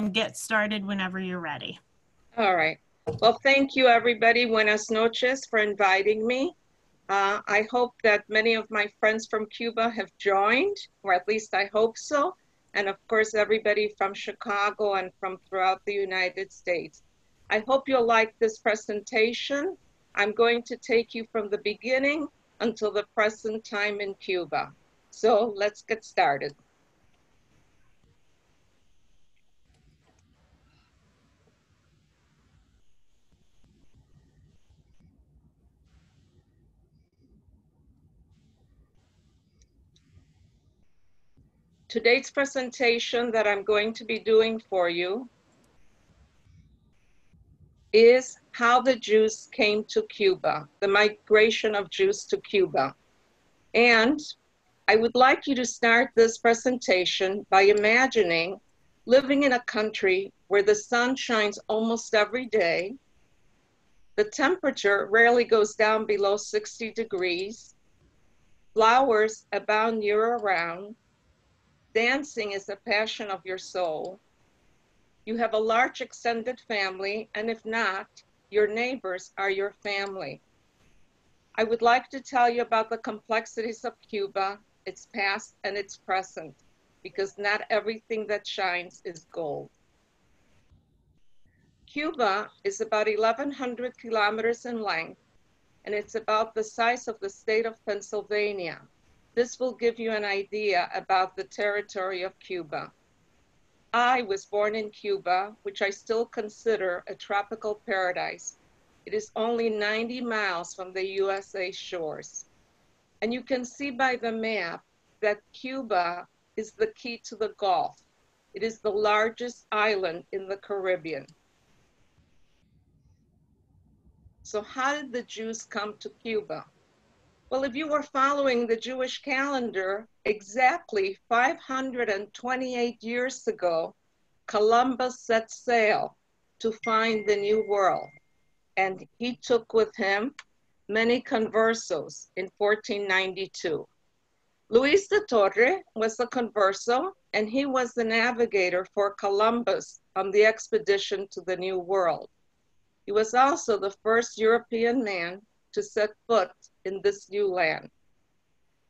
and get started whenever you're ready. All right. Well, thank you, everybody. Buenas noches for inviting me. I hope that many of my friends from Cuba have joined, or at least I hope so. And of course, everybody from Chicago and from throughout the United States. I hope you'll like this presentation. I'm going to take you from the beginning until the present time in Cuba. So let's get started. Today's presentation that I'm going to be doing for you is how the Jews came to Cuba, the migration of Jews to Cuba. And I would like you to start this presentation by imagining living in a country where the sun shines almost every day, the temperature rarely goes down below 60 degrees, flowers abound year-round, dancing is a passion of your soul, you have a large extended family, and if not, your neighbors are your family. I would like to tell you about the complexities of Cuba, its past and its present, because not everything that shines is gold. Cuba is about 1,100 kilometers in length, and it's about the size of the state of Pennsylvania. This will give you an idea about the territory of Cuba. I was born in Cuba, which I still consider a tropical paradise. It is only 90 miles from the USA shores. And you can see by the map that Cuba is the key to the Gulf. It is the largest island in the Caribbean. So how did the Jews come to Cuba? Well, if you were following the Jewish calendar, exactly 528 years ago, Columbus set sail to find the New World. And he took with him many conversos in 1492. Luis de Torre was a converso, and he was the navigator for Columbus on the expedition to the New World. He was also the first European man to set foot in this new land.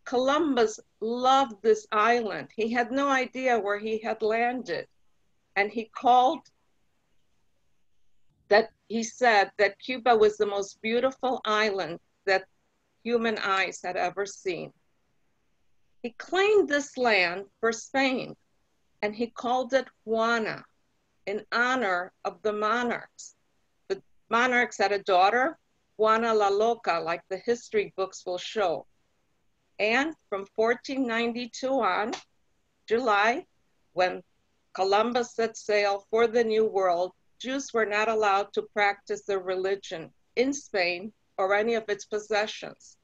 Columbus loved this island. He had no idea where he had landed. And he said that Cuba was the most beautiful island that human eyes had ever seen. He claimed this land for Spain, and he called it Juana in honor of the monarchs. The monarchs had a daughter, Juana la Loca, like the history books will show. And from 1492 on, July, when Columbus set sail for the New World, Jews were not allowed to practice their religion in Spain or any of its possessions.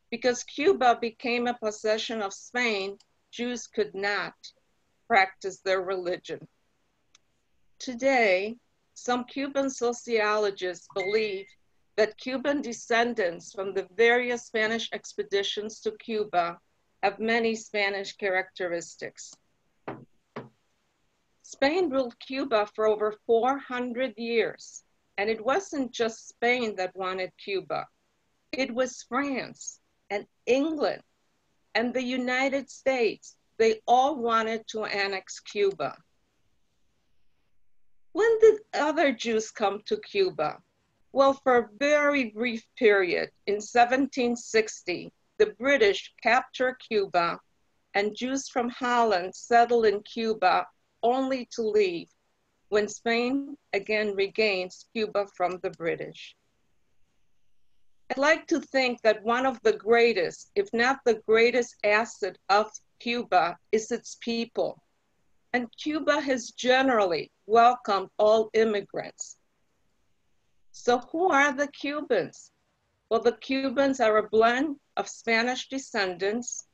Because Cuba became a possession of Spain, Jews could not practice their religion. Today, some Cuban sociologists believe that Cuban descendants from the various Spanish expeditions to Cuba have many Spanish characteristics. Spain ruled Cuba for over 400 years, and it wasn't just Spain that wanted Cuba. It was France and England and the United States. They all wanted to annex Cuba. When did other Jews come to Cuba? Well, for a very brief period, in 1760, the British captured Cuba, and Jews from Holland settled in Cuba only to leave when Spain again regains Cuba from the British. I'd like to think that one of the greatest, if not the greatest asset of Cuba is its people. And Cuba has generally welcomed all immigrants. So who are the Cubans? Well, the Cubans are a blend of Spanish descendants,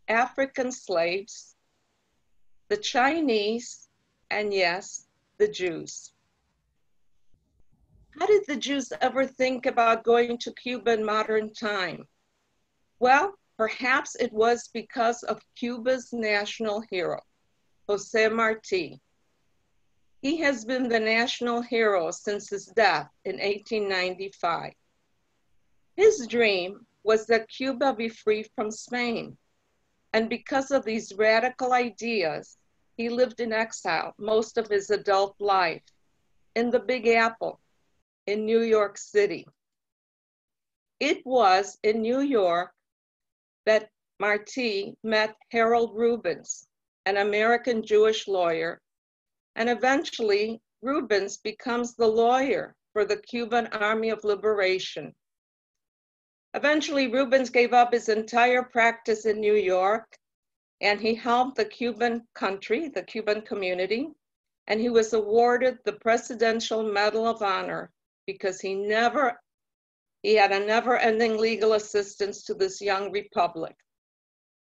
African slaves, the Chinese, and yes, the Jews. How did the Jews ever think about going to Cuba in modern time? Well, perhaps it was because of Cuba's national hero, Jose Marti. He has been the national hero since his death in 1895. His dream was that Cuba be free from Spain. And because of these radical ideas, he lived in exile most of his adult life in the Big Apple in New York City. It was in New York that Martí met Harold Rubens, an American Jewish lawyer, and eventually Rubens becomes the lawyer for the Cuban Army of Liberation. Eventually, Rubens gave up his entire practice in New York, and he helped the Cuban country, the Cuban community, and he was awarded the Presidential Medal of Honor because he had a never-ending legal assistance to this young republic.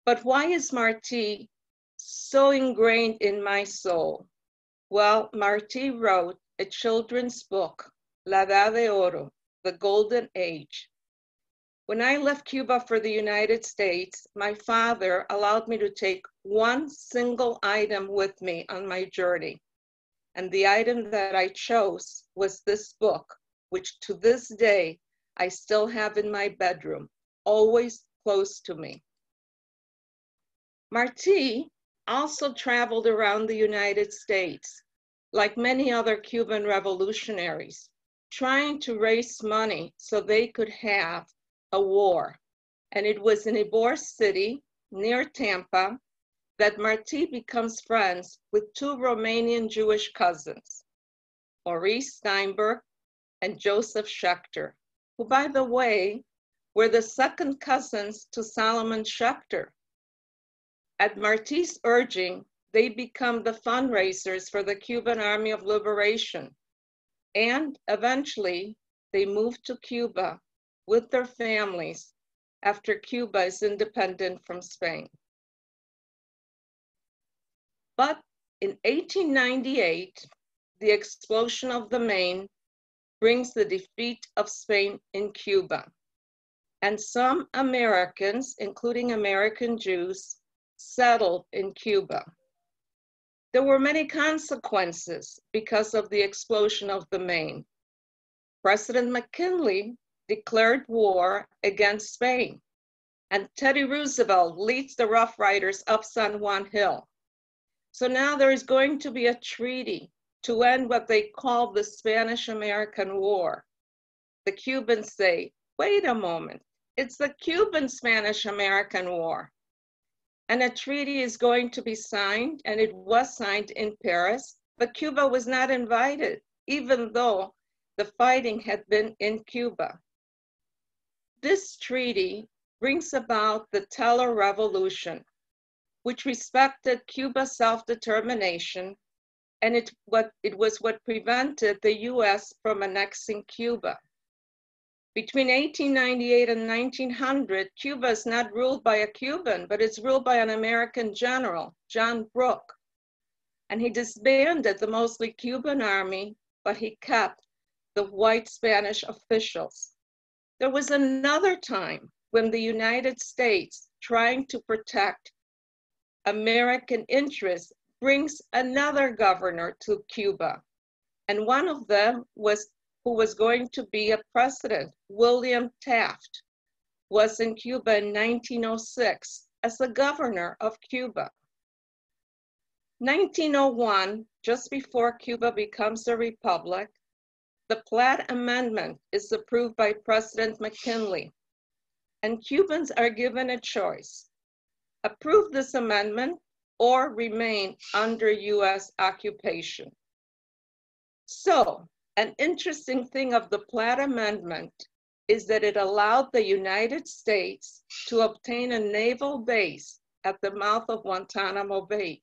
But why is Martí so ingrained in my soul? Well, Martí wrote a children's book, La Edad de Oro, The Golden Age. When I left Cuba for the United States, my father allowed me to take one single item with me on my journey. And the item that I chose was this book, which to this day, I still have in my bedroom, always close to me. Martí also traveled around the United States, like many other Cuban revolutionaries, trying to raise money so they could have a war. And it was in Ybor City, near Tampa, that Martí becomes friends with two Romanian Jewish cousins, Maurice Steinberg and Joseph Schechter, who, by the way, were the second cousins to Solomon Schechter. At Martí's urging, they become the fundraisers for the Cuban Army of Liberation. And eventually, they move to Cuba with their families after Cuba is independent from Spain. But in 1898, the explosion of the Maine brings the defeat of Spain in Cuba. And some Americans, including American Jews, settled in Cuba. There were many consequences because of the explosion of the Maine. President McKinley declared war against Spain, and Teddy Roosevelt leads the Rough Riders up San Juan Hill. So now there is going to be a treaty to end what they call the Spanish-American War. The Cubans say, wait a moment, it's the Cuban-Spanish-American War. And a treaty is going to be signed, and it was signed in Paris, but Cuba was not invited, even though the fighting had been in Cuba. This treaty brings about the Teller Revolution, which respected Cuba's self-determination, and it was what prevented the US from annexing Cuba. Between 1898 and 1900, Cuba is not ruled by a Cuban, but it's ruled by an American general, John Brooke. And he disbanded the mostly Cuban army, but he kept the white Spanish officials. There was another time when the United States, trying to protect American interests, brings another governor to Cuba. And one of them who was going to be a president, William Taft, was in Cuba in 1906 as the governor of Cuba. 1901, just before Cuba becomes a republic, the Platt Amendment is approved by President McKinley, and Cubans are given a choice: approve this amendment or remain under US occupation. So, an interesting thing of the Platt Amendment is that it allowed the United States to obtain a naval base at the mouth of Guantanamo Bay.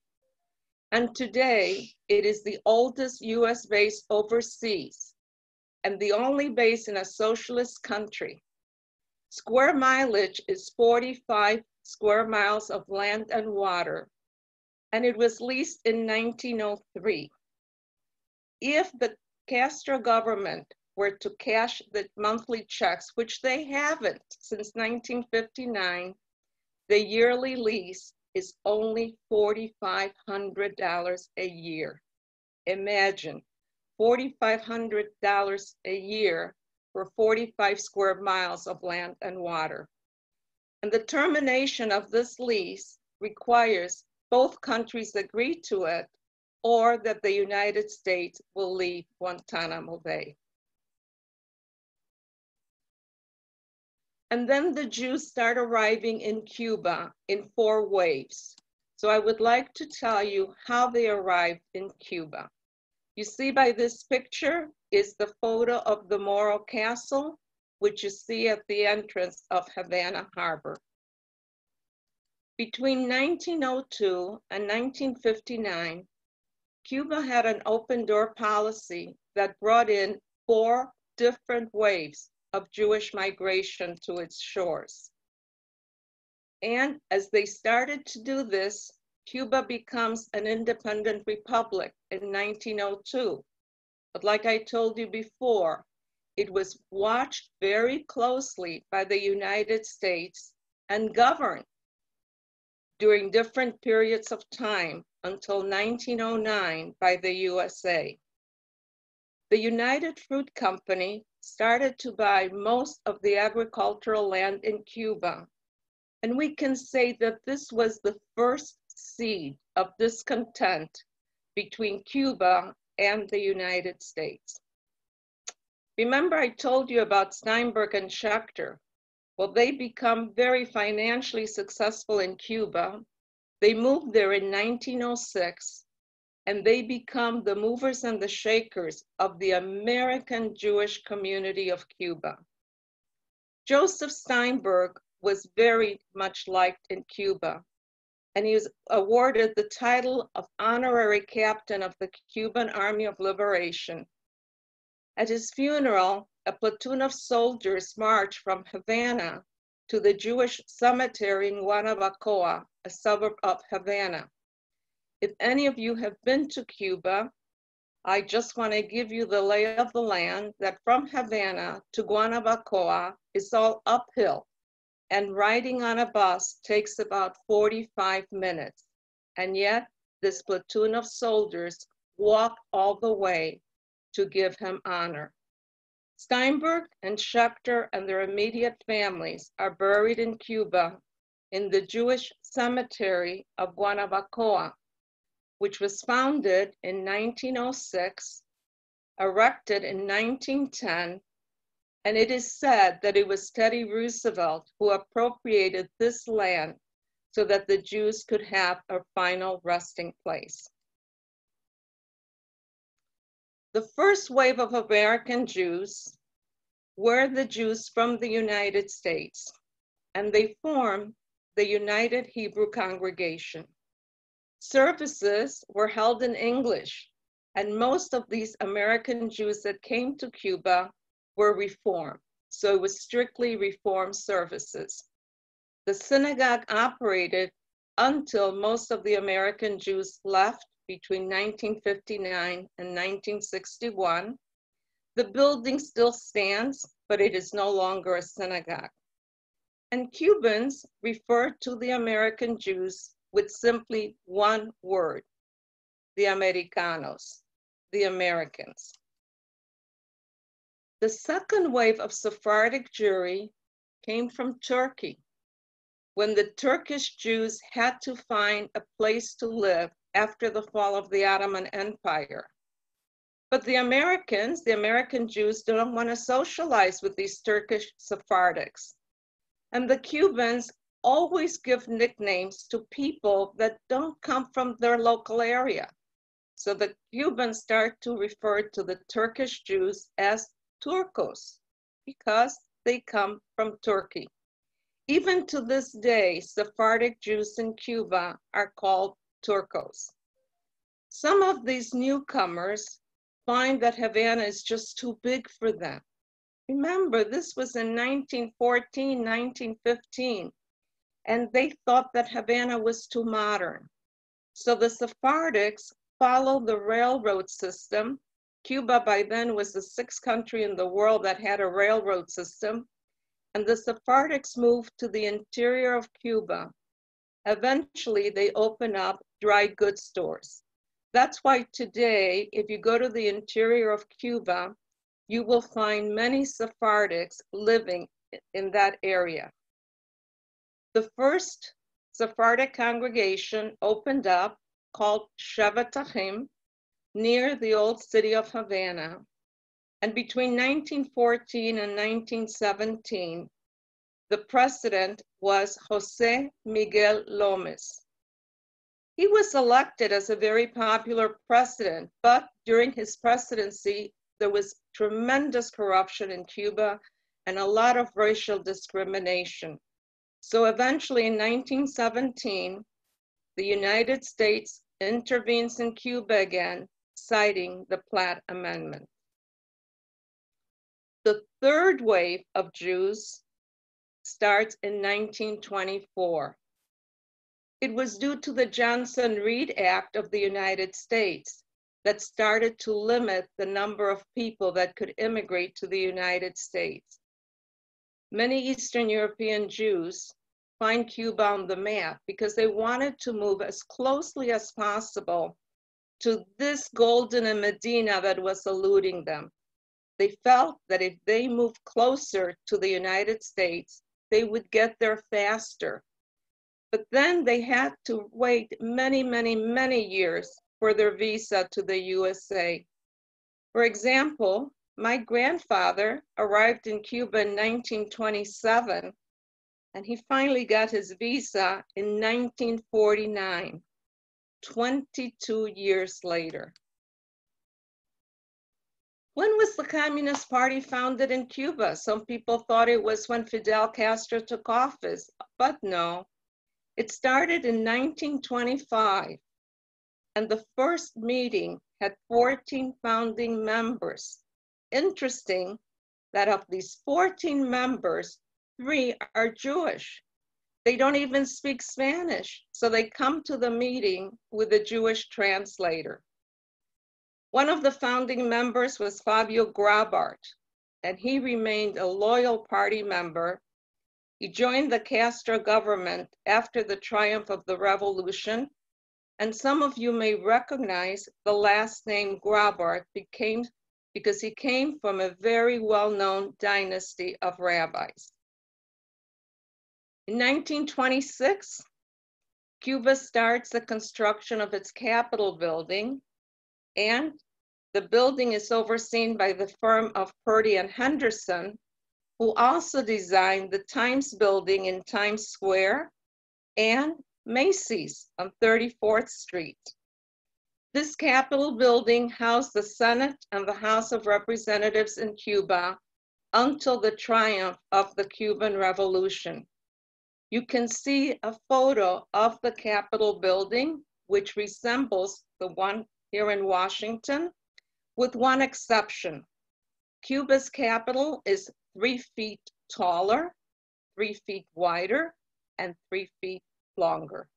And today, it is the oldest US base overseas and the only base in a socialist country. Square mileage is 45 square miles of land and water, and it was leased in 1903. If the Castro government were to cash the monthly checks, which they haven't since 1959, the yearly lease is only $4,500 a year. Imagine $4,500 a year for 45 square miles of land and water. And the termination of this lease requires both countries agree to it or that the United States will leave Guantanamo Bay. And then the Jews start arriving in Cuba in 4 waves. So I would like to tell you how they arrived in Cuba. You see by this picture is the photo of the Morro Castle, which you see at the entrance of Havana Harbor. Between 1902 and 1959, Cuba had an open door policy that brought in 4 different waves of Jewish migration to its shores. And as they started to do this, Cuba becomes an independent republic in 1902. But like I told you before, it was watched very closely by the United States and governed during different periods of time until 1909 by the USA. The United Fruit Company started to buy most of the agricultural land in Cuba. And we can say that this was the first seed of discontent between Cuba and the United States. Remember I told you about Steinberg and Schechter. Well, they become very financially successful in Cuba. They moved there in 1906, and they become the movers and the shakers of the American Jewish community of Cuba. Joseph Steinberg was very much liked in Cuba, and he was awarded the title of honorary captain of the Cuban Army of Liberation. At his funeral, a platoon of soldiers marched from Havana to the Jewish cemetery in Guanabacoa, a suburb of Havana. If any of you have been to Cuba, I just want to give you the lay of the land that from Havana to Guanabacoa is all uphill, and riding on a bus takes about 45 minutes. And yet, this platoon of soldiers walked all the way to give him honor. Steinberg and Schechter and their immediate families are buried in Cuba in the Jewish cemetery of Guanabacoa, which was founded in 1906, erected in 1910, and it is said that it was Teddy Roosevelt who appropriated this land so that the Jews could have a final resting place. The first wave of American Jews were the Jews from the United States, and they formed the United Hebrew Congregation. Services were held in English, and most of these American Jews that came to Cuba were Reformed, so it was strictly Reformed services. The synagogue operated until most of the American Jews left between 1959 and 1961. The building still stands, but it is no longer a synagogue. And Cubans refer to the American Jews with simply one word, the Americanos, the Americans. The second wave of Sephardic Jewry came from Turkey, when the Turkish Jews had to find a place to live after the fall of the Ottoman Empire. But the American Jews don't want to socialize with these Turkish Sephardics. And the Cubans always give nicknames to people that don't come from their local area. So the Cubans start to refer to the Turkish Jews as Turcos because they come from Turkey. Even to this day, Sephardic Jews in Cuba are called Turcos. Some of these newcomers find that Havana is just too big for them. Remember, this was in 1914, 1915, and they thought that Havana was too modern. So the Sephardics followed the railroad system. Cuba by then was the 6th country in the world that had a railroad system, and the Sephardics moved to the interior of Cuba. Eventually, they opened up dry goods stores. That's why today, if you go to the interior of Cuba, you will find many Sephardics living in that area. The first Sephardic congregation opened up, called Shevet Achim, near the old city of Havana. And between 1914 and 1917, the president was Jose Miguel Lomes. He was elected as a very popular president, but during his presidency, there was tremendous corruption in Cuba and a lot of racial discrimination. So eventually in 1917, the United States intervenes in Cuba again, citing the Platt Amendment. The third wave of Jews starts in 1924. It was due to the Johnson-Reed Act of the United States that started to limit the number of people that could immigrate to the United States. Many Eastern European Jews find Cuba on the map because they wanted to move as closely as possible to this golden Medina that was eluding them. They felt that if they moved closer to the United States, they would get there faster. But then they had to wait many, many, many years for their visa to the USA. For example, my grandfather arrived in Cuba in 1927, and he finally got his visa in 1949, 22 years later. When was the Communist Party founded in Cuba? Some people thought it was when Fidel Castro took office, but no. It started in 1925, and the first meeting had 14 founding members. Interesting that of these 14 members, 3 are Jewish. They don't even speak Spanish, so they come to the meeting with a Jewish translator. One of the founding members was Fabio Grabart, and he remained a loyal party member. He joined the Castro government after the triumph of the revolution, and some of you may recognize the last name Grabart because he came from a very well-known dynasty of rabbis. In 1926, Cuba starts the construction of its Capitol building, and the building is overseen by the firm of Purdy and Henderson, who also designed the Times building in Times Square and Macy's on 34th Street. This Capitol building housed the Senate and the House of Representatives in Cuba until the triumph of the Cuban Revolution. You can see a photo of the Capitol building, which resembles the one here in Washington, with one exception. Cuba's Capitol is 3 feet taller, 3 feet wider, and 3 feet longer.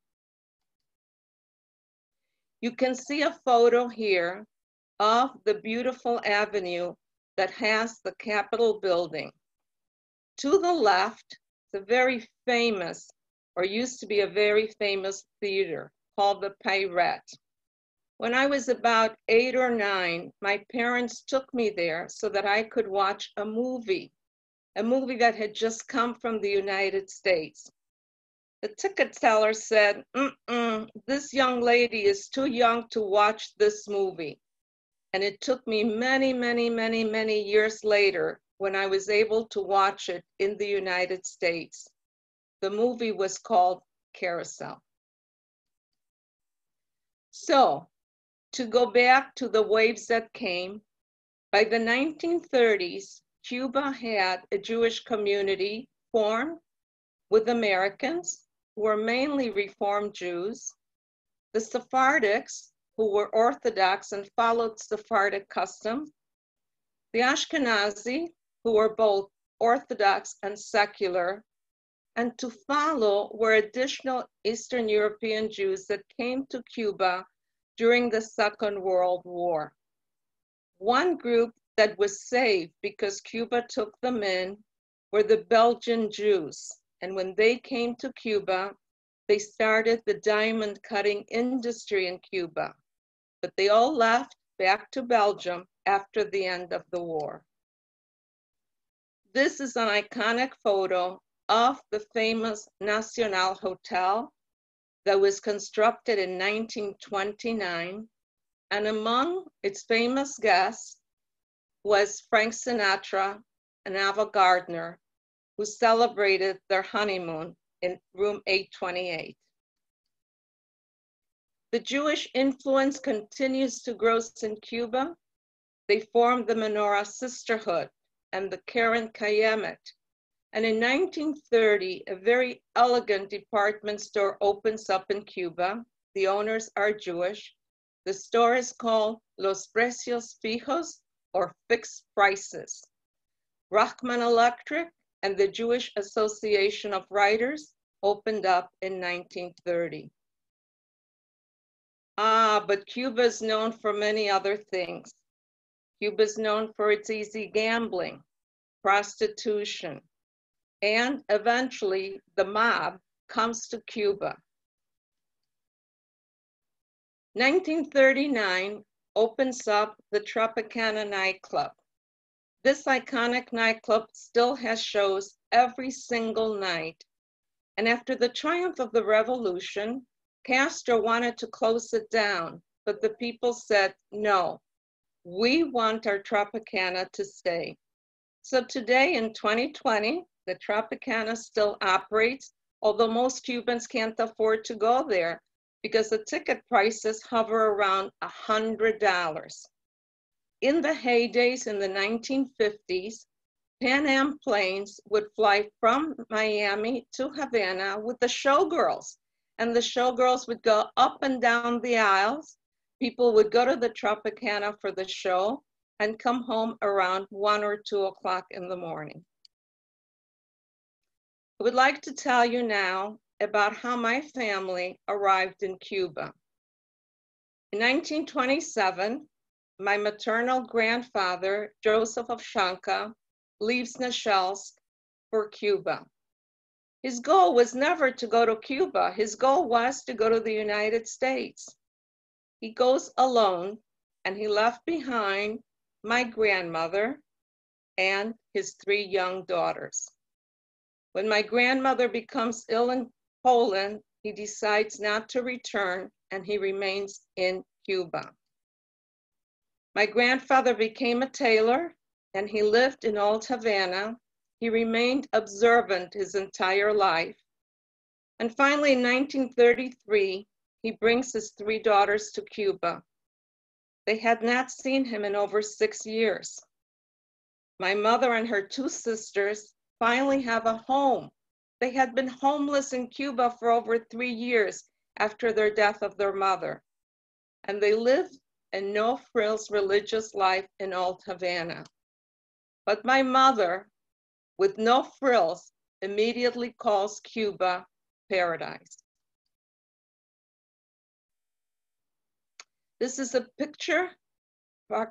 You can see a photo here of the beautiful avenue that has the Capitol building. To the left, it's a very famous, or used to be a very famous theater called the Pirate. When I was about 8 or 9, my parents took me there so that I could watch a movie that had just come from the United States. The ticket seller said, this young lady is too young to watch this movie. And it took me many, many, many, many years later when I was able to watch it in the United States. The movie was called Carousel. So, to go back to the waves that came, by the 1930s, Cuba had a Jewish community formed with Americans, who were mainly Reformed Jews, the Sephardics, who were Orthodox and followed Sephardic customs, the Ashkenazi, who were both Orthodox and secular, and to follow were additional Eastern European Jews that came to Cuba during the Second World War. One group that was saved because Cuba took them in were the Belgian Jews. And when they came to Cuba, they started the diamond cutting industry in Cuba. but they all left back to Belgium after the end of the war. This is an iconic photo of the famous Nacional Hotel that was constructed in 1929, and among its famous guests was Frank Sinatra and Ava Gardner, who celebrated their honeymoon in room 828. The Jewish influence continues to grow in Cuba. They formed the Menorah Sisterhood and the Keren Kayemet. And in 1930, a very elegant department store opens up in Cuba. The owners are Jewish. The store is called Los Precios Fijos, or Fixed Prices. Rachman Electric and the Jewish Association of Writers opened up in 1930. But Cuba is known for many other things. Cuba is known for its easy gambling, prostitution, and eventually the mob comes to Cuba. 1939 opens up the Tropicana Nightclub. This iconic nightclub still has shows every single night. And after the triumph of the revolution, Castro wanted to close it down, but the people said, no, we want our Tropicana to stay. So today in 2020, the Tropicana still operates, although most Cubans can't afford to go there because the ticket prices hover around $100. In the heydays in the 1950s, Pan Am planes would fly from Miami to Havana with the showgirls, and the showgirls would go up and down the aisles. People would go to the Tropicana for the show and come home around 1 or 2 o'clock in the morning. I would like to tell you now about how my family arrived in Cuba. In 1927, my maternal grandfather, Joseph of Shanka, leaves Nashelsk for Cuba. His goal was never to go to Cuba. His goal was to go to the United States. He goes alone, and he left behind my grandmother and his 3 young daughters. When my grandmother becomes ill in Poland, he decides not to return, and he remains in Cuba. My grandfather became a tailor, and he lived in Old Havana. He remained observant his entire life. And finally, in 1933, he brings his 3 daughters to Cuba. They had not seen him in over 6 years. My mother and her 2 sisters finally have a home. They had been homeless in Cuba for over 3 years after their death of their mother. And they lived a no-frills religious life in Old Havana. But my mother, with no frills, immediately calls Cuba paradise. This is a picture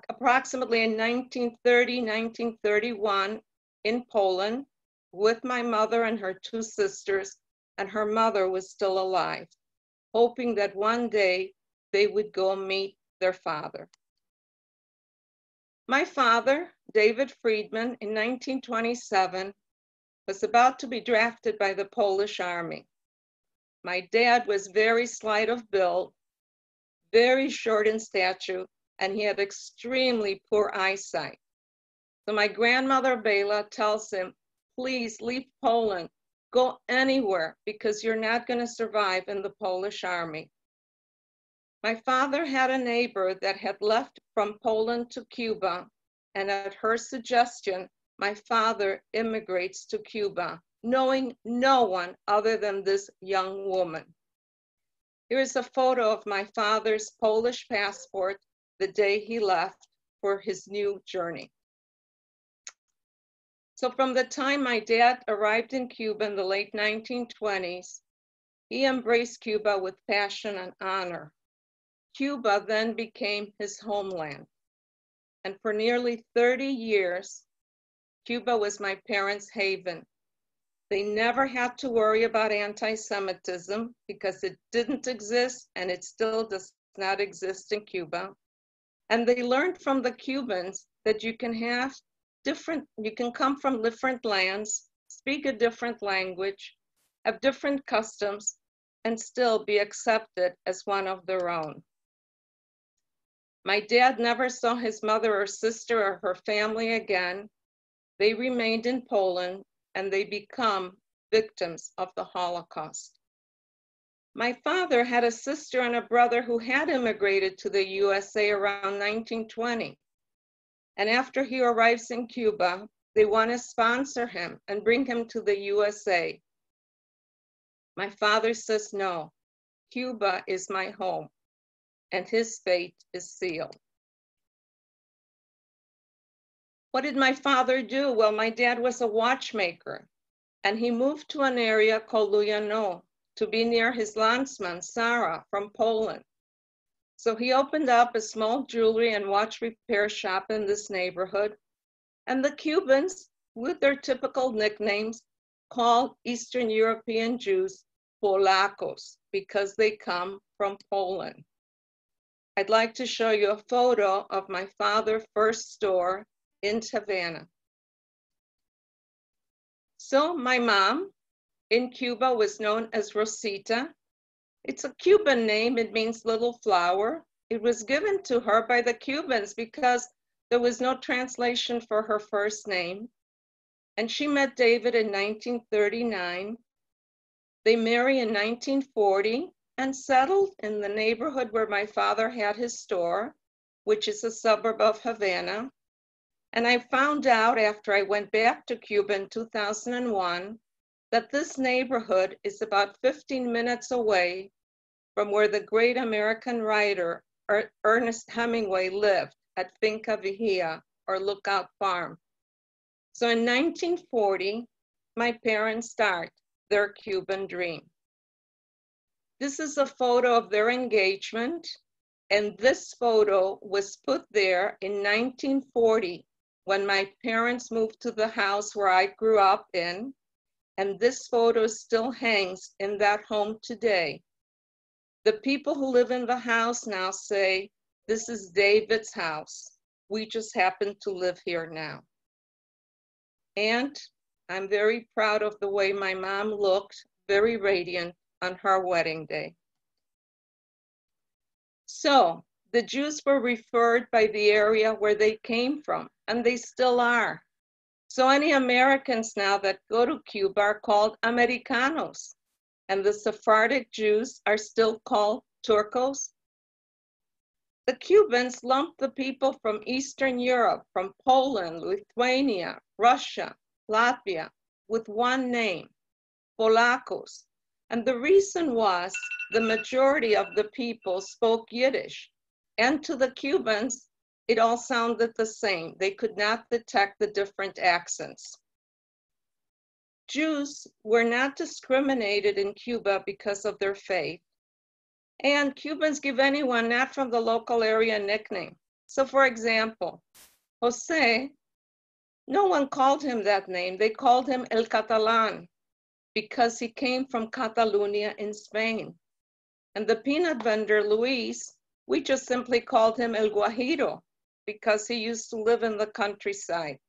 approximately in 1930, 1931 in Poland with my mother and her 2 sisters, and her mother was still alive, hoping that one day they would go meet their father. My father, David Friedman, in 1927, was about to be drafted by the Polish army. My dad was very slight of build, very short in stature, and he had extremely poor eyesight. So my grandmother Bela tells him, please leave Poland, go anywhere, because you're not going to survive in the Polish army. My father had a neighbor that had left from Poland to Cuba, and at her suggestion, my father immigrates to Cuba, knowing no one other than this young woman. Here is a photo of my father's Polish passport the day he left for his new journey. So from the time my dad arrived in Cuba in the late 1920s, he embraced Cuba with passion and honor. Cuba then became his homeland. And for nearly 30 years, Cuba was my parents' haven. They never had to worry about anti-Semitism because it didn't exist and it still does not exist in Cuba. And they learned from the Cubans that you can come from different lands, speak a different language, have different customs, and still be accepted as one of their own. My dad never saw his mother or sister or her family again. They remained in Poland and they become victims of the Holocaust. My father had a sister and a brother who had immigrated to the USA around 1920. And after he arrives in Cuba, they want to sponsor him and bring him to the USA. My father says, no, Cuba is my home, and his fate is sealed. What did my father do? Well, my dad was a watchmaker, and he moved to an area called Lujano to be near his landsman, Sarah, from Poland. So he opened up a small jewelry and watch repair shop in this neighborhood, and the Cubans, with their typical nicknames, called Eastern European Jews Polacos because they come from Poland. I'd like to show you a photo of my father's first store in Havana. So my mom in Cuba was known as Rosita. It's a Cuban name. It means little flower. It was given to her by the Cubans because there was no translation for her first name. And she met David in 1939. They married in 1940 and settled in the neighborhood where my father had his store, which is a suburb of Havana. And I found out after I went back to Cuba in 2001 that this neighborhood is about 15 minutes away from where the great American writer Ernest Hemingway lived at Finca Vigía, or Lookout Farm. So in 1940, my parents start their Cuban dream. This is a photo of their engagement, and this photo was put there in 1940 when my parents moved to the house where I grew up in, and this photo still hangs in that home today. The people who live in the house now say, this is David's house. We just happen to live here now. And I'm very proud of the way my mom looked, very radiant on her wedding day. So the Jews were referred by the area where they came from, and they still are. So any Americans now that go to Cuba are called Americanos, and the Sephardic Jews are still called Turcos. The Cubans lumped the people from Eastern Europe, from Poland, Lithuania, Russia, Latvia, with one name, Polacos. And the reason was the majority of the people spoke Yiddish. And to the Cubans, it all sounded the same. They could not detect the different accents. Jews were not discriminated in Cuba because of their faith. And Cubans give anyone not from the local area a nickname. So for example, Jose, no one called him that name. They called him El Catalán because he came from Catalonia in Spain. And the peanut vendor, Luis, we just simply called him El Guajiro because he used to live in the countryside.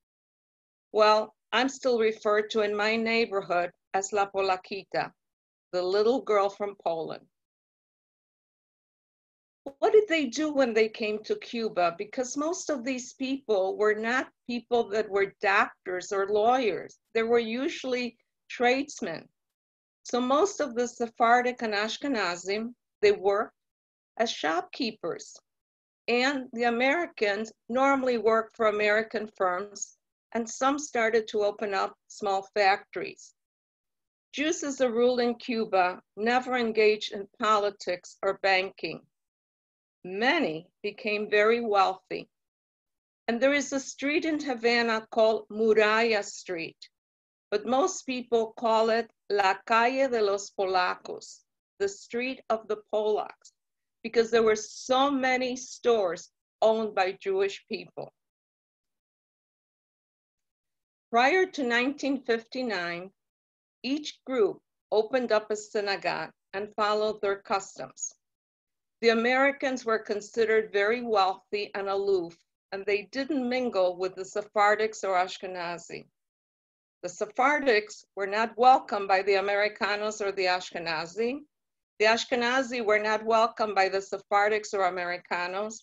Well, I'm still referred to in my neighborhood as La Polaquita, the little girl from Poland. What did they do when they came to Cuba? Because most of these people were not people that were doctors or lawyers. They were usually tradesmen. So most of the Sephardic and Ashkenazim, they worked as shopkeepers. And the Americans normally worked for American firms, and some started to open up small factories. Jews, as a rule in Cuba, never engaged in politics or banking. Many became very wealthy. And there is a street in Havana called Muralla Street, but most people call it La Calle de los Polacos, the street of the Polacks, because there were so many stores owned by Jewish people. Prior to 1959, each group opened up a synagogue and followed their customs. The Americans were considered very wealthy and aloof, and they didn't mingle with the Sephardics or Ashkenazi. The Sephardics were not welcomed by the Americanos or the Ashkenazi. The Ashkenazi were not welcomed by the Sephardics or Americanos,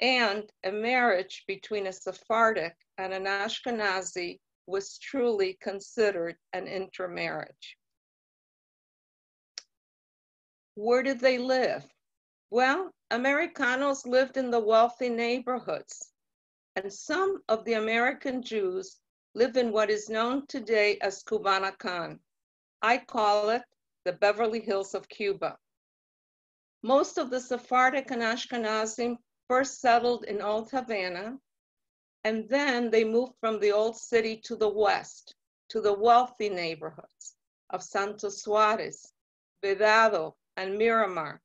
and a marriage between a Sephardic and an Ashkenazi was truly considered an intermarriage. Where did they live? Well, Americanos lived in the wealthy neighborhoods, and some of the American Jews live in what is known today as Cubanacan. I call it the Beverly Hills of Cuba. Most of the Sephardic and Ashkenazim first settled in Old Havana, and then they moved from the old city to the west, to the wealthy neighborhoods of Santo Suarez, Vedado, and Miramar.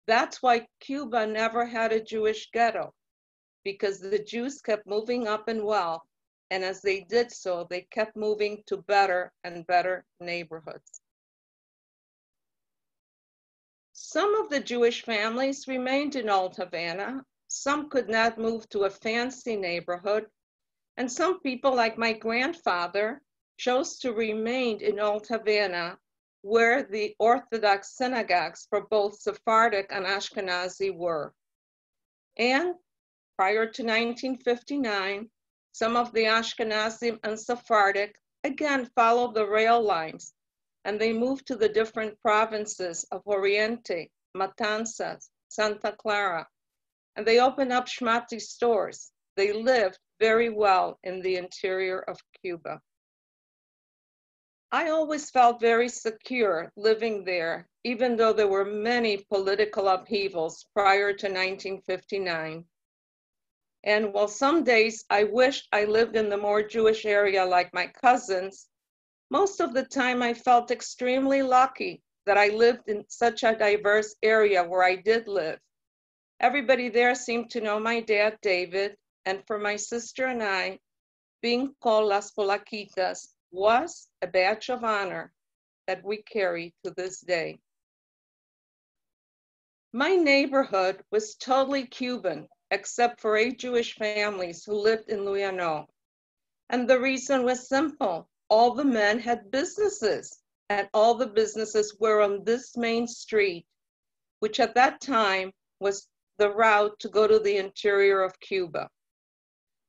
That's why Cuba never had a Jewish ghetto, because the Jews kept moving up in wealth, and as they did so, they kept moving to better and better neighborhoods. Some of the Jewish families remained in Old Havana. Some could not move to a fancy neighborhood, and some people, like my grandfather, chose to remain in Old Havana, where the Orthodox synagogues for both Sephardic and Ashkenazi were. And prior to 1959, some of the Ashkenazim and Sephardic again followed the rail lines, and they moved to the different provinces of Oriente, Matanzas, Santa Clara, and they opened up shmati stores. They lived very well in the interior of Cuba. I always felt very secure living there, even though there were many political upheavals prior to 1959. And while some days I wished I lived in the more Jewish area like my cousins, most of the time I felt extremely lucky that I lived in such a diverse area where I did live. Everybody there seemed to know my dad, David, and for my sister and I, being called Las Polaquitas was a badge of honor that we carry to this day. My neighborhood was totally Cuban, except for 8 Jewish families who lived in Luyano. And the reason was simple. All the men had businesses, and all the businesses were on this main street, which at that time was the route to go to the interior of Cuba.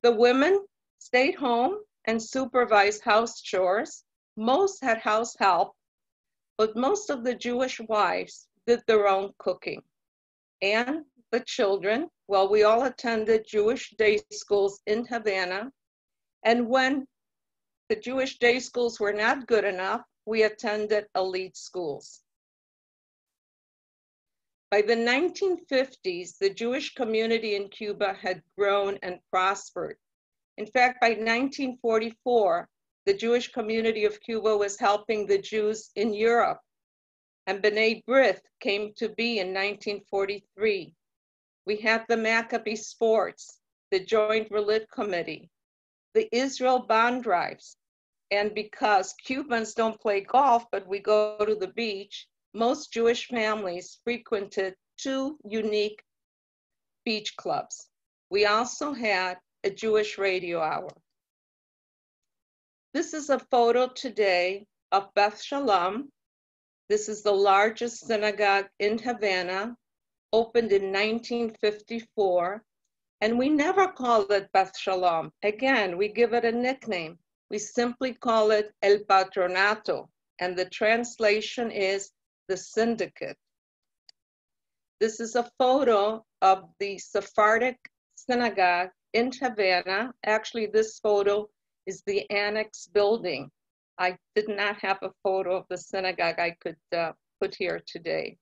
The women stayed home and supervised house chores. Most had house help, but most of the Jewish wives did their own cooking. And the children, well, we all attended Jewish day schools in Havana, and when the Jewish day schools were not good enough, we attended elite schools. By the 1950s, the Jewish community in Cuba had grown and prospered. In fact, by 1944, the Jewish community of Cuba was helping the Jews in Europe, and B'nai B'rith came to be in 1943. We had the Maccabee Sports, the Joint Relief Committee, the Israel bond drives, and because Cubans don't play golf, but we go to the beach, most Jewish families frequented 2 unique beach clubs. We also had a Jewish radio hour. This is a photo today of Beth Shalom. This is the largest synagogue in Havana, opened in 1954. And we never call it Beth Shalom. Again, we give it a nickname. We simply call it El Patronato, and the translation is the syndicate. This is a photo of the Sephardic synagogue in Havana. Actually, this photo is the annex building. I did not have a photo of the synagogue I could put here today.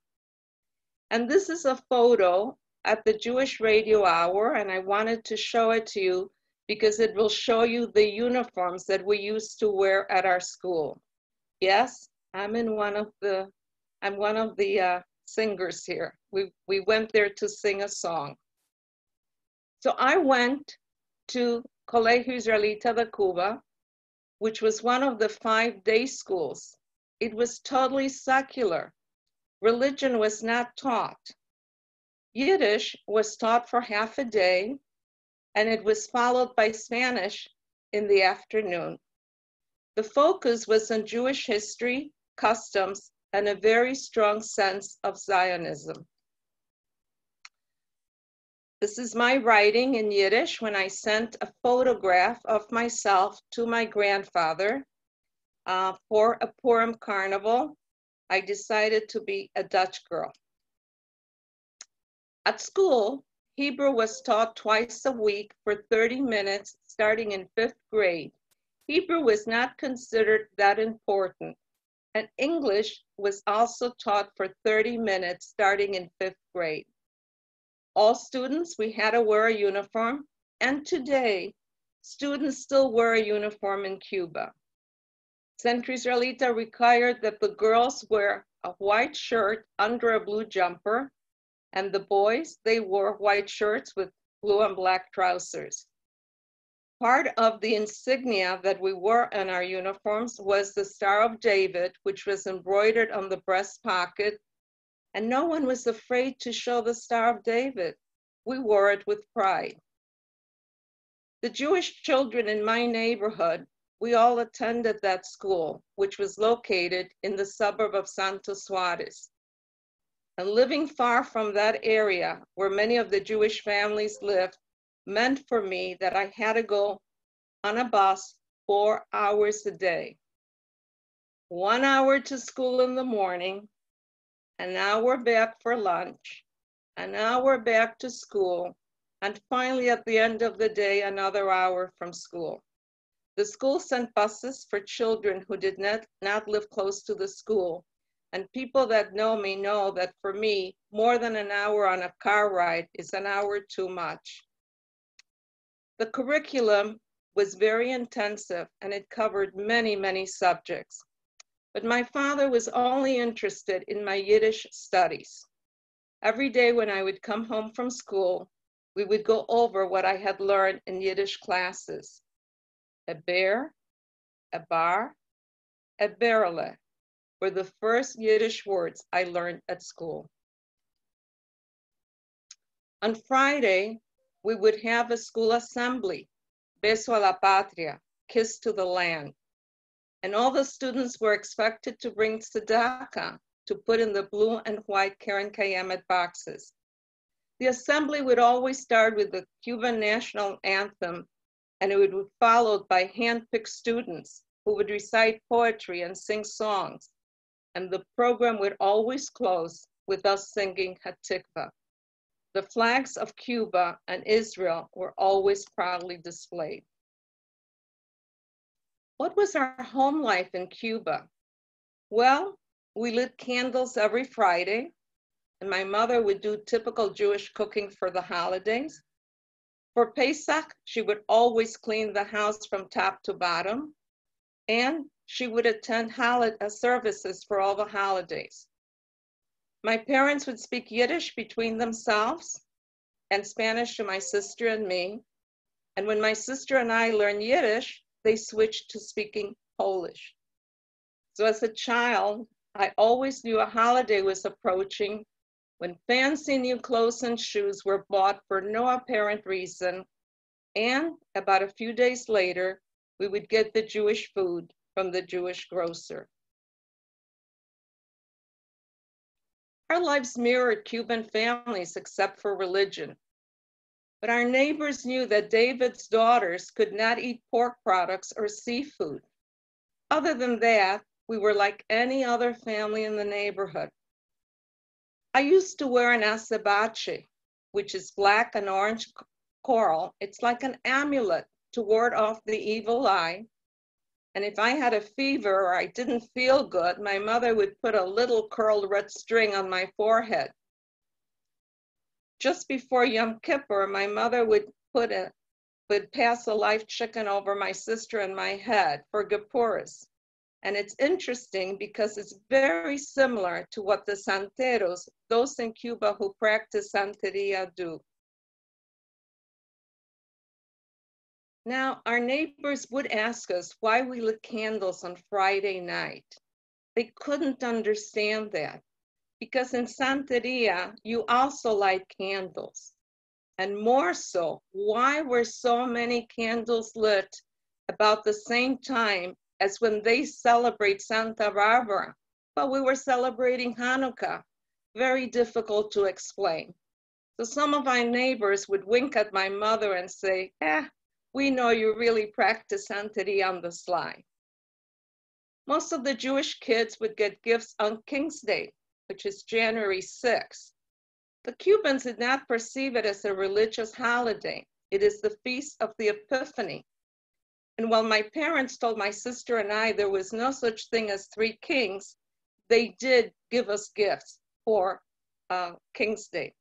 And this is a photo at the Jewish Radio Hour, and I wanted to show it to you because it will show you the uniforms that we used to wear at our school. Yes, I'm one of the singers here. We went there to sing a song. So I went to Colegio Israelita de Cuba, which was one of the 5 day schools. It was totally secular. Religion was not taught. Yiddish was taught for half a day, and it was followed by Spanish in the afternoon. The focus was on Jewish history, customs, and a very strong sense of Zionism. This is my writing in Yiddish when I sent a photograph of myself to my grandfather for a Purim carnival. I decided to be a Dutch girl. At school, Hebrew was taught twice a week for 30 minutes starting in 5th grade. Hebrew was not considered that important, and English was also taught for 30 minutes starting in 5th grade. All students, we had to wear a uniform, and today, students still wear a uniform in Cuba. Centro Israelita required that the girls wear a white shirt under a blue jumper, and the boys, they wore white shirts with blue and black trousers. Part of the insignia that we wore on our uniforms was the Star of David, which was embroidered on the breast pocket, and no one was afraid to show the Star of David. We wore it with pride. The Jewish children in my neighborhood, we all attended that school, which was located in the suburb of Santo Suarez. And living far from that area where many of the Jewish families lived meant for me that I had to go on a bus 4 hours a day. 1 hour to school in the morning, an hour back for lunch, an hour back to school, and finally at the end of the day, another hour from school. The school sent buses for children who did not live close to the school. And people that know me know that for me, more than an hour on a car ride is an hour too much. The curriculum was very intensive and it covered many, many subjects. But my father was only interested in my Yiddish studies. Every day when I would come home from school, we would go over what I had learned in Yiddish classes. A bear, a bar, a berle were the first Yiddish words I learned at school. On Friday, we would have a school assembly, Beso a la Patria, kiss to the land. And all the students were expected to bring tzedakah to put in the blue and white Keren Kayemet boxes. The assembly would always start with the Cuban national anthem, and it would be followed by hand-picked students who would recite poetry and sing songs. And the program would always close with us singing Hatikva. The flags of Cuba and Israel were always proudly displayed. What was our home life in Cuba? Well, we lit candles every Friday, and my mother would do typical Jewish cooking for the holidays. For Pesach, she would always clean the house from top to bottom, and she would attend services for all the holidays. My parents would speak Yiddish between themselves and Spanish to my sister and me. And when my sister and I learned Yiddish, they switched to speaking Polish. So as a child, I always knew a holiday was approaching when fancy new clothes and shoes were bought for no apparent reason. And about a few days later, we would get the Jewish food from the Jewish grocer. Our lives mirrored Cuban families except for religion. But our neighbors knew that David's daughters could not eat pork products or seafood. Other than that, we were like any other family in the neighborhood. I used to wear an azabache, which is black and orange coral. It's like an amulet to ward off the evil eye. And if I had a fever or I didn't feel good, my mother would put a little curled red string on my forehead. Just before Yom Kippur, my mother would pass a live chicken over my sister and my head for Gippuris. And it's interesting because it's very similar to what the santeros, those in Cuba who practice santeria, do. Now, our neighbors would ask us why we lit candles on Friday night. They couldn't understand that. because in Santeria, you also light candles. And more so, why were so many candles lit about the same time as when they celebrate Santa Barbara? But we were celebrating Hanukkah. Very difficult to explain. So some of my neighbors would wink at my mother and say, we know you really practice Santeria on the sly. Most of the Jewish kids would get gifts on King's Day, which is January 6th. The Cubans did not perceive it as a religious holiday. It is the Feast of the Epiphany. And while my parents told my sister and I there was no such thing as three kings, they did give us gifts for King's Day.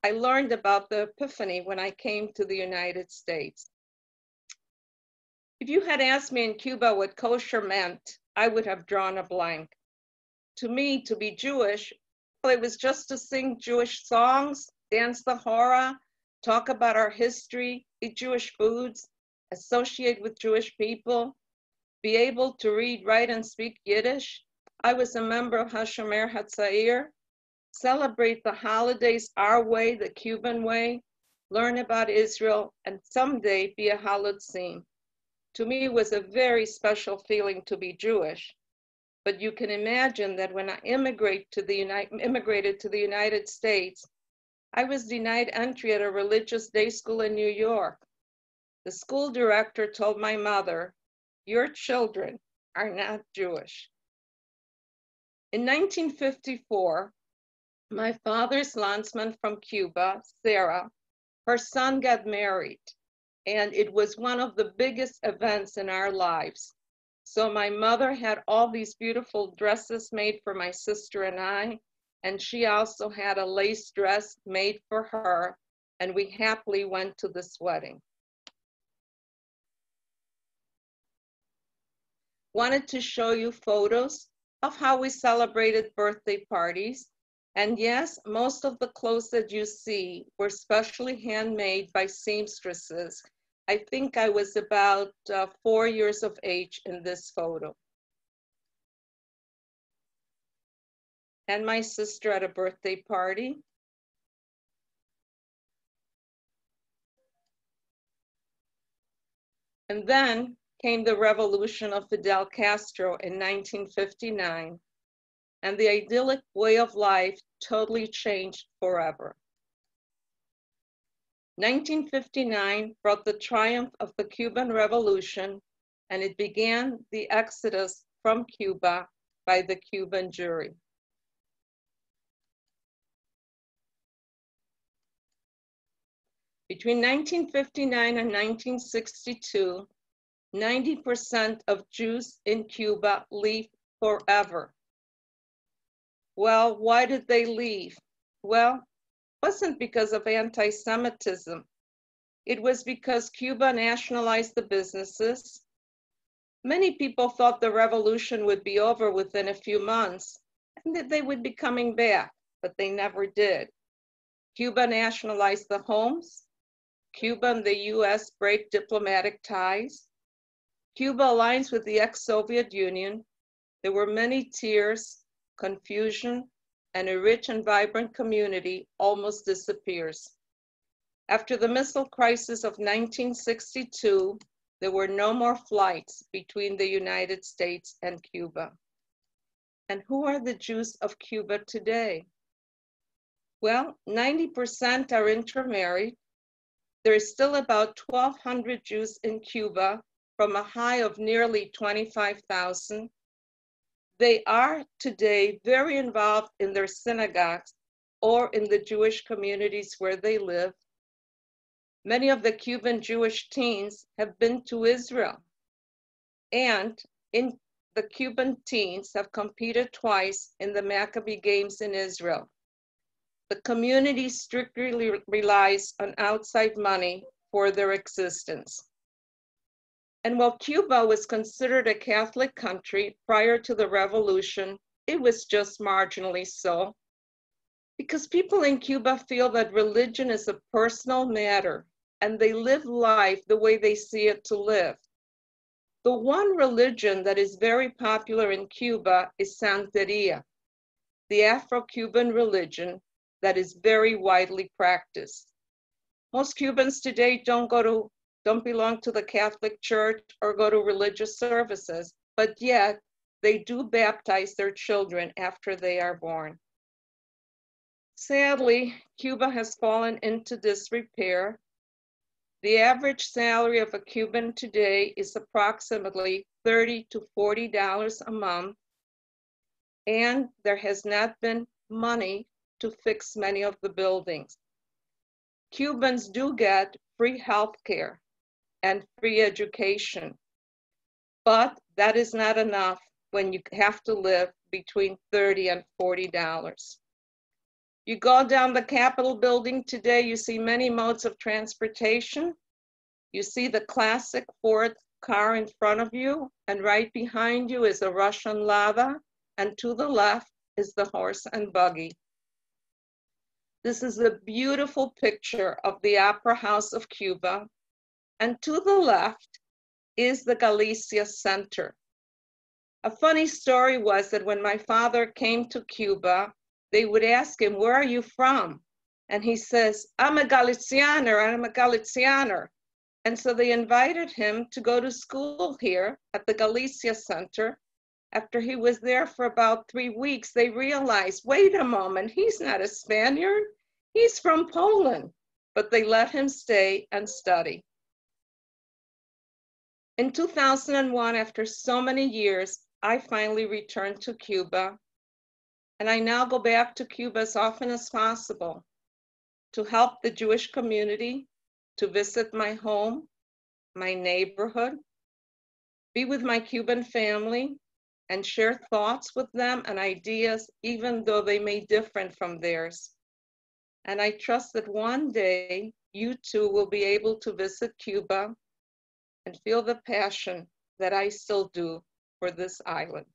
I learned about the Epiphany when I came to the United States. If you had asked me in Cuba what kosher meant, I would have drawn a blank. To me, to be Jewish, well, it was just to sing Jewish songs, dance the hora, talk about our history, eat Jewish foods, associate with Jewish people, be able to read, write, and speak Yiddish. I was a member of Hashomer Hatzair, celebrate the holidays our way, the Cuban way, learn about Israel, and someday be a Halutzim. To me, it was a very special feeling to be Jewish. But you can imagine that when I immigrated to the United States, I was denied entry at a religious day school in New York. The school director told my mother, "Your children are not Jewish." In 1954, my father's landsman from Cuba, Sarah, her son got married, and it was one of the biggest events in our lives. So my mother had all these beautiful dresses made for my sister and I, and she also had a lace dress made for her, and we happily went to this wedding. Wanted to show you photos of how we celebrated birthday parties. And yes, most of the clothes that you see were specially handmade by seamstresses. I think I was about 4 years of age in this photo. And my sister at a birthday party. And then came the revolution of Fidel Castro in 1959, and the idyllic way of life totally changed forever. 1959 brought the triumph of the Cuban Revolution, and it began the exodus from Cuba by the Cuban Jewry. Between 1959 and 1962, 90% of Jews in Cuba leave forever. Well, why did they leave? Well, it wasn't because of anti-Semitism. It was because Cuba nationalized the businesses. Many people thought the revolution would be over within a few months and that they would be coming back, but they never did. Cuba nationalized the homes. Cuba and the US break diplomatic ties. Cuba aligns with the ex-Soviet Union. There were many tears, confusion, and a rich and vibrant community almost disappears. After the missile crisis of 1962, there were no more flights between the United States and Cuba. And who are the Jews of Cuba today? Well, 90% are intermarried. There is still about 1,200 Jews in Cuba from a high of nearly 25,000. They are today very involved in their synagogues or in the Jewish communities where they live. Many of the Cuban Jewish teens have been to Israel, and the Cuban teens have competed twice in the Maccabee Games in Israel. The community strictly relies on outside money for their existence. And while Cuba was considered a Catholic country prior to the revolution, it was just marginally so. Because people in Cuba feel that religion is a personal matter and they live life the way they see it to live. The one religion that is very popular in Cuba is Santeria. the Afro-Cuban religion that is very widely practiced. Most Cubans today don't belong to the Catholic Church or go to religious services, but yet they do baptize their children after they are born. Sadly, Cuba has fallen into disrepair. The average salary of a Cuban today is approximately $30 to $40 a month, and there has not been money to fix many of the buildings. Cubans do get free health care and free education, but that is not enough when you have to live between $30 and $40. You go down the Capitol building today, you see many modes of transportation. You see the classic Ford car in front of you, and right behind you is a Russian Lada, and to the left is the horse and buggy. This is a beautiful picture of the Opera House of Cuba, and to the left is the Galicia Center. A funny story was that when my father came to Cuba, they would ask him, "Where are you from?" And he says, I'm a Galicianer. And so they invited him to go to school here at the Galicia Center. After he was there for about 3 weeks, they realized, wait a moment, he's not a Spaniard, he's from Poland. But they let him stay and study. In 2001, after so many years, I finally returned to Cuba. And I now go back to Cuba as often as possible to help the Jewish community, to visit my home, my neighborhood, be with my Cuban family, and share thoughts with them and ideas, even though they may differ from theirs. And I trust that one day you too will be able to visit Cuba and feel the passion that I still do for this island.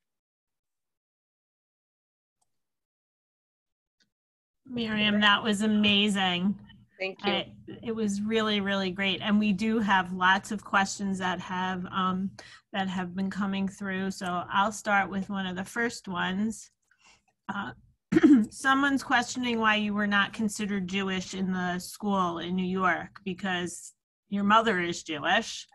Miriam, that was amazing. Thank you. It was really, really great. And we do have lots of questions that have been coming through. So I'll start with one of the first ones. Someone's questioning why you were not considered Jewish in the school in New York, because your mother is Jewish.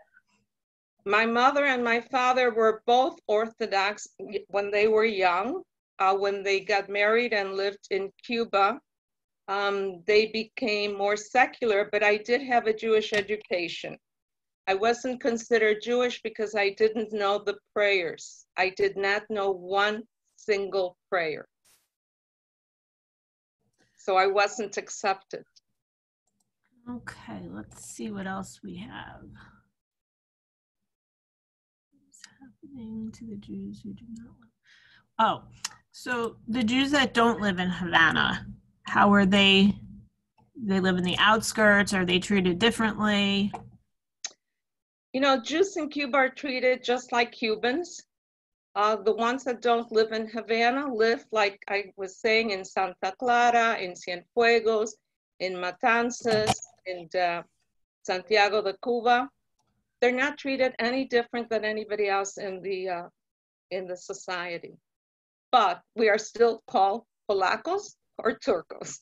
My mother and my father were both Orthodox when they were young. When they got married and lived in Cuba, they became more secular, but I did have a Jewish education. I wasn't considered Jewish because I didn't know the prayers. I did not know one single prayer. So I wasn't accepted. Okay, let's see what else we have. What's happening to the Jews who do not live? Oh, so the Jews that don't live in Havana, how are they? They live in the outskirts? Are they treated differently? You know, Jews in Cuba are treated just like Cubans. The ones that don't live in Havana live, like I was saying, in Santa Clara, in Cienfuegos, in Matanzas, in Santiago de Cuba. They're not treated any different than anybody else in the society. But we are still called Polacos or Turcos.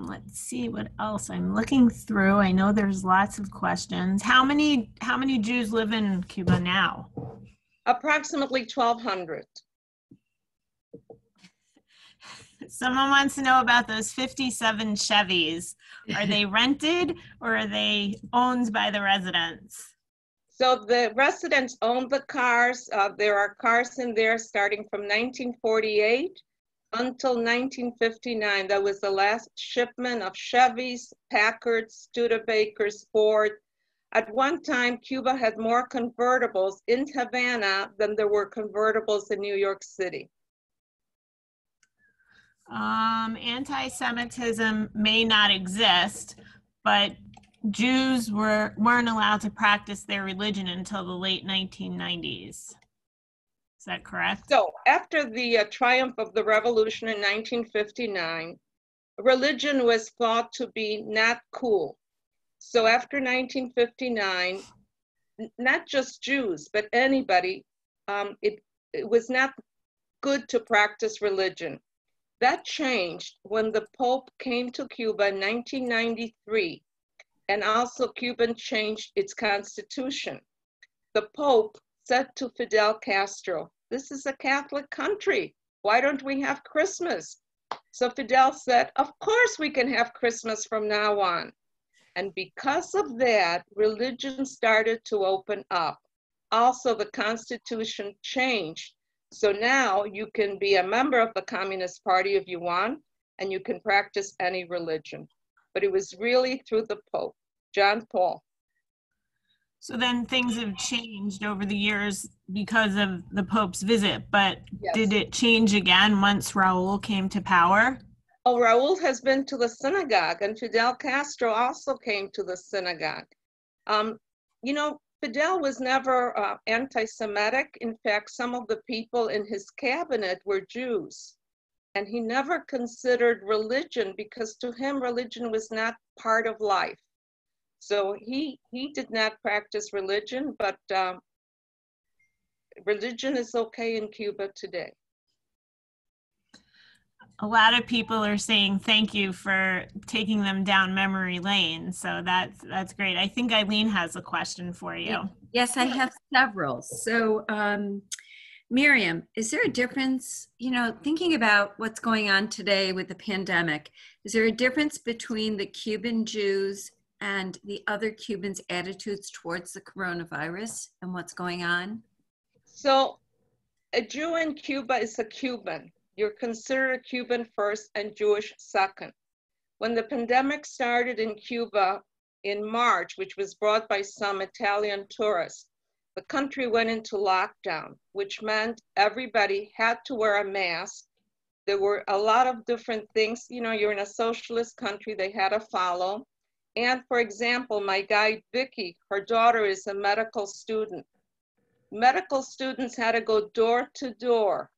Let's see what else I'm looking through. I know there's lots of questions. How many Jews live in Cuba now? Approximately 1,200. Someone wants to know about those 57 Chevys. Are they rented or are they owned by the residents? So the residents own the cars. There are cars in there starting from 1948 until 1959. That was the last shipment of Chevys, Packards, Studebakers, Ford. At one time, Cuba had more convertibles in Havana than there were convertibles in New York City. Anti-Semitism may not exist, but Jews weren't allowed to practice their religion until the late 1990s. Is that correct? So after the triumph of the revolution in 1959, religion was thought to be not cool. So after 1959, not just Jews, but anybody, it was not good to practice religion. That changed when the Pope came to Cuba in 1993, and also Cuba changed its constitution. The Pope said to Fidel Castro, "This is a Catholic country. Why don't we have Christmas?" So Fidel said, "Of course we can have Christmas from now on." And because of that, religion started to open up. Also, the Constitution changed. So now you can be a member of the Communist Party if you want, and you can practice any religion. But it was really through the Pope, John Paul. So then things have changed over the years because of the Pope's visit, but Yes. Did it change again once Raul came to power? Oh, Raul has been to the synagogue, and Fidel Castro also came to the synagogue. You know, Fidel was never anti-Semitic. In fact, some of the people in his cabinet were Jews. And he never considered religion because to him, religion was not part of life. So he did not practice religion, but religion is okay in Cuba today. A lot of people are saying thank you for taking them down memory lane. So that's great. I think Eileen has a question for you. Yes, I have several. So Miriam, is there a difference, you know, thinking about what's going on today with the pandemic, is there a difference between the Cuban Jews and the other Cubans' attitudes towards the coronavirus and what's going on? So a Jew in Cuba is a Cuban. You're considered a Cuban first and Jewish second. When the pandemic started in Cuba in March, which was brought by some Italian tourists, the country went into lockdown, which meant everybody had to wear a mask. There were a lot of different things. You know, you're in a socialist country, they had to follow. And for example, my guide, Vicky, her daughter is a medical student. Medical students had to go door to door,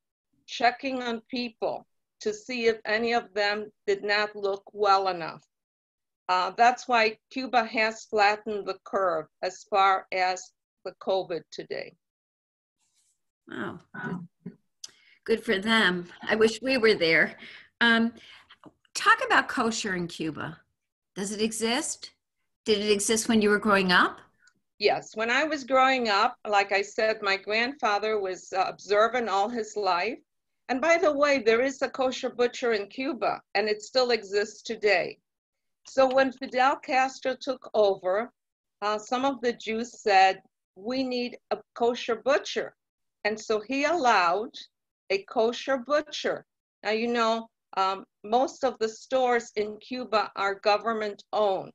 checking on people to see if any of them did not look well enough. That's why Cuba has flattened the curve as far as the COVID today. Wow, good for them. I wish we were there. Talk about kosher in Cuba. Does it exist? Did it exist when you were growing up? Yes, when I was growing up, like I said, my grandfather was observant all his life. And by the way, there is a kosher butcher in Cuba, and it still exists today. So when Fidel Castro took over, some of the Jews said, we need a kosher butcher. And so he allowed a kosher butcher. Now, you know, most of the stores in Cuba are government owned,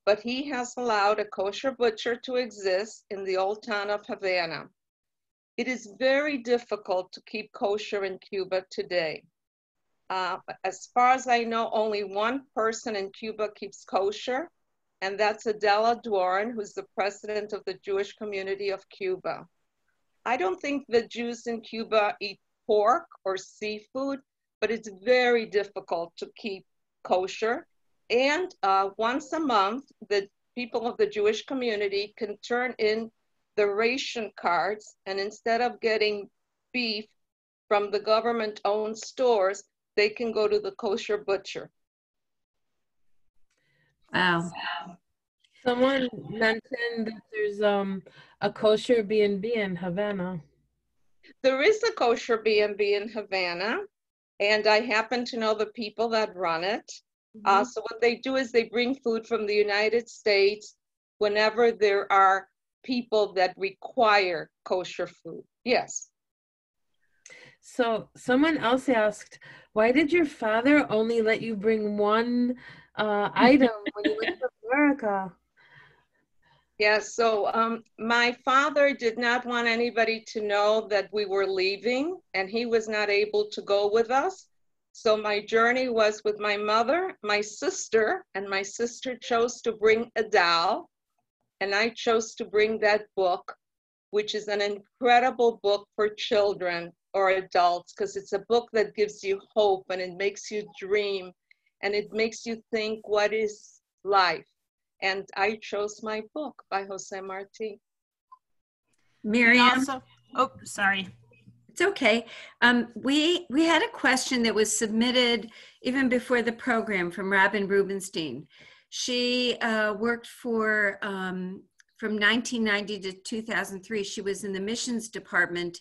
but he has allowed a kosher butcher to exist in the old town of Havana. It is very difficult to keep kosher in Cuba today. As far as I know, only one person in Cuba keeps kosher, and that's Adela Dworin, who's the president of the Jewish community of Cuba. I don't think the Jews in Cuba eat pork or seafood, but it's very difficult to keep kosher. And once a month, the people of the Jewish community can turn in the ration cards, and instead of getting beef from the government-owned stores, they can go to the kosher butcher. Wow. Someone mentioned that there's a kosher B&B in Havana. There is a kosher B&B in Havana, and I happen to know the people that run it. So what they do is they bring food from the United States whenever there are people that require kosher food. Yes. So someone else asked, why did your father only let you bring one item when you went to America? Yeah, so my father did not want anybody to know that we were leaving, and he was not able to go with us. So my journey was with my mother, my sister, and my sister chose to bring a doll, and I chose to bring that book, which is an incredible book for children or adults, because it's a book that gives you hope, and it makes you dream, and it makes you think, what is life? And I chose my book by Jose Marti. Miriam. Oh, sorry. It's okay. We had a question that was submitted even before the program from Robin Rubenstein. She worked for, from 1990 to 2003, she was in the missions department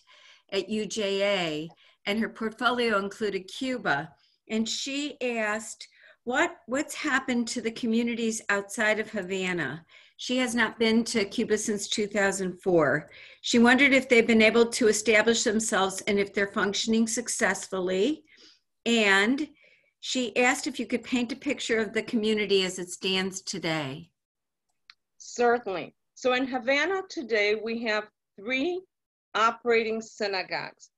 at UJA, and her portfolio included Cuba. And she asked, what's happened to the communities outside of Havana? She has not been to Cuba since 2004. She wondered if they've been able to establish themselves and if they're functioning successfully. And she asked if you could paint a picture of the community as it stands today. Certainly. So in Havana today, we have 3 operating synagogues.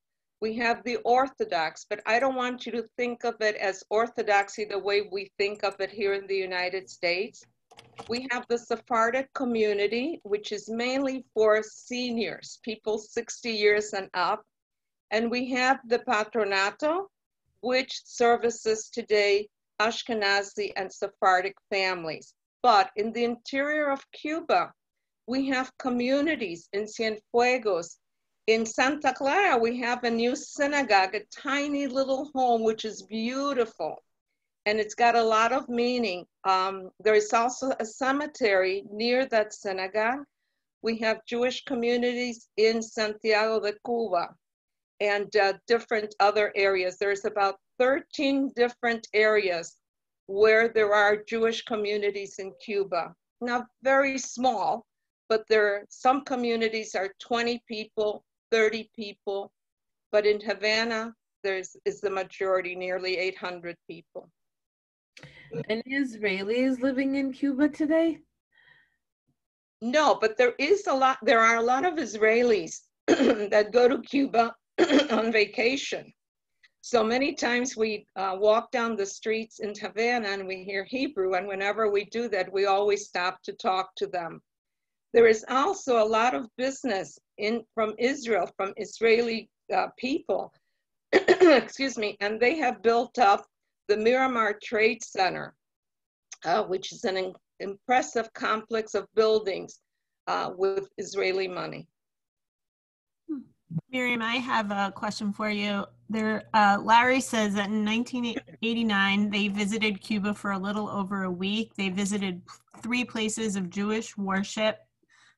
We have the Orthodox, but I don't want you to think of it as Orthodoxy the way we think of it here in the United States. We have the Sephardic community, which is mainly for seniors, people 60 years and up. And we have the Patronato, which services today Ashkenazi and Sephardic families. But in the interior of Cuba, we have communities in Cienfuegos. In Santa Clara, we have a new synagogue, a tiny little home, which is beautiful. And it's got a lot of meaning. There is also a cemetery near that synagogue. We have Jewish communities in Santiago de Cuba and different other areas. There's about 13 different areas where there are Jewish communities in Cuba. Now, very small, but some communities are 20 people, 30 people, but in Havana, is the majority, nearly 800 people. Any Israelis living in Cuba today? No, but there are a lot of Israelis that go to Cuba on vacation. So many times we walk down the streets in Havana and we hear Hebrew, and whenever we do that, we always stop to talk to them. There is also a lot of business from Israel, from Israeli people, excuse me, and they have built up the Miramar Trade Center, which is an impressive complex of buildings with Israeli money. Miriam, I have a question for you. Larry says that in 1989, they visited Cuba for a little over a week. They visited 3 places of Jewish worship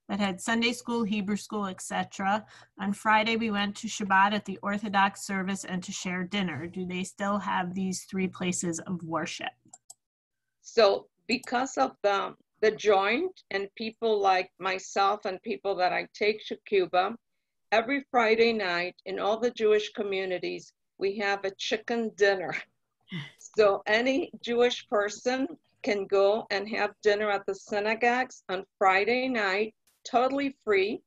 that had Sunday school, Hebrew school, etc. On Friday, we went to Chabad at the Orthodox service and to share dinner. Do they still have these 3 places of worship? So because of the joint and people like myself and people that I take to Cuba, every Friday night in all the Jewish communities, we have a chicken dinner. So any Jewish person can go and have dinner at the synagogues on Friday night, totally free.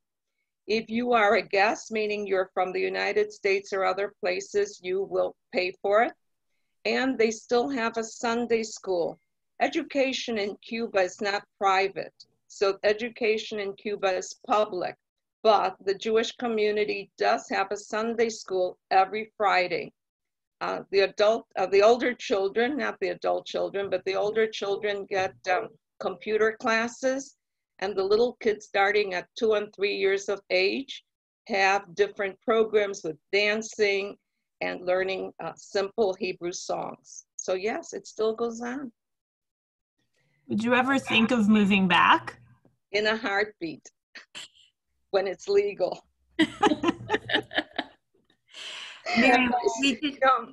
If you are a guest, meaning you're from the United States or other places, you will pay for it. And they still have a Sunday school. Education in Cuba is not private. So education in Cuba is public. But the Jewish community does have a Sunday school every Friday. The older children, not the adult children, but the older children get computer classes, and the little kids starting at 2 and 3 years of age have different programs with dancing and learning simple Hebrew songs. So yes, it still goes on. Would you ever think of moving back? In a heartbeat, when it's legal.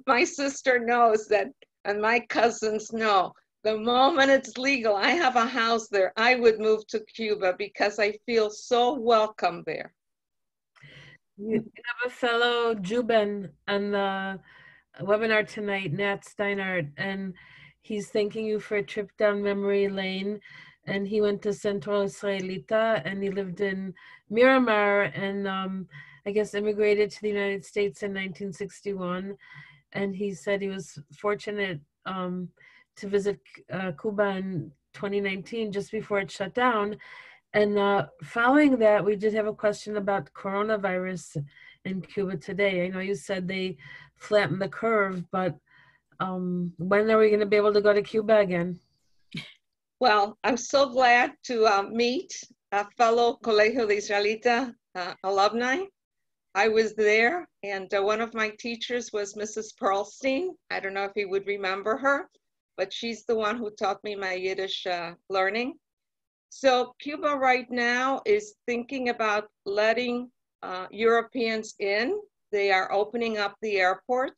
My sister knows that, and my cousins know, the moment it's legal, I have a house there, I would move to Cuba because I feel so welcome there. You have a fellow Juban on the webinar tonight, Nat Steinhardt, and he's thanking you for a trip down memory lane. And he went to Central Israelita, and he lived in Miramar, and I guess immigrated to the United States in 1961. And he said he was fortunate to visit Cuba in 2019, just before it shut down. And following that, we did have a question about coronavirus in Cuba today. I know you said they flattened the curve, but when are we going to be able to go to Cuba again? Well, I'm so glad to meet a fellow Colegio de Israelita alumni. I was there, and one of my teachers was Mrs. Perlstein. I don't know if you would remember her, but she's the one who taught me my Yiddish learning. So Cuba right now is thinking about letting Europeans in. They are opening up the airport.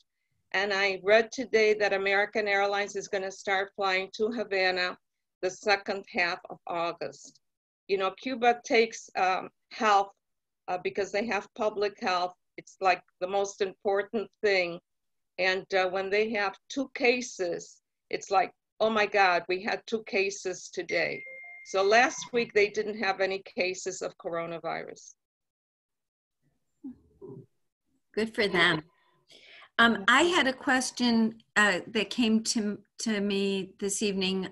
And I read today that American Airlines is going to start flying to Havana the second half of August. You know, Cuba takes health because they have public health. It's like the most important thing. And when they have 2 cases, it's like, oh my God, we had 2 cases today. So last week they didn't have any cases of coronavirus. Good for them. I had a question that came to me this evening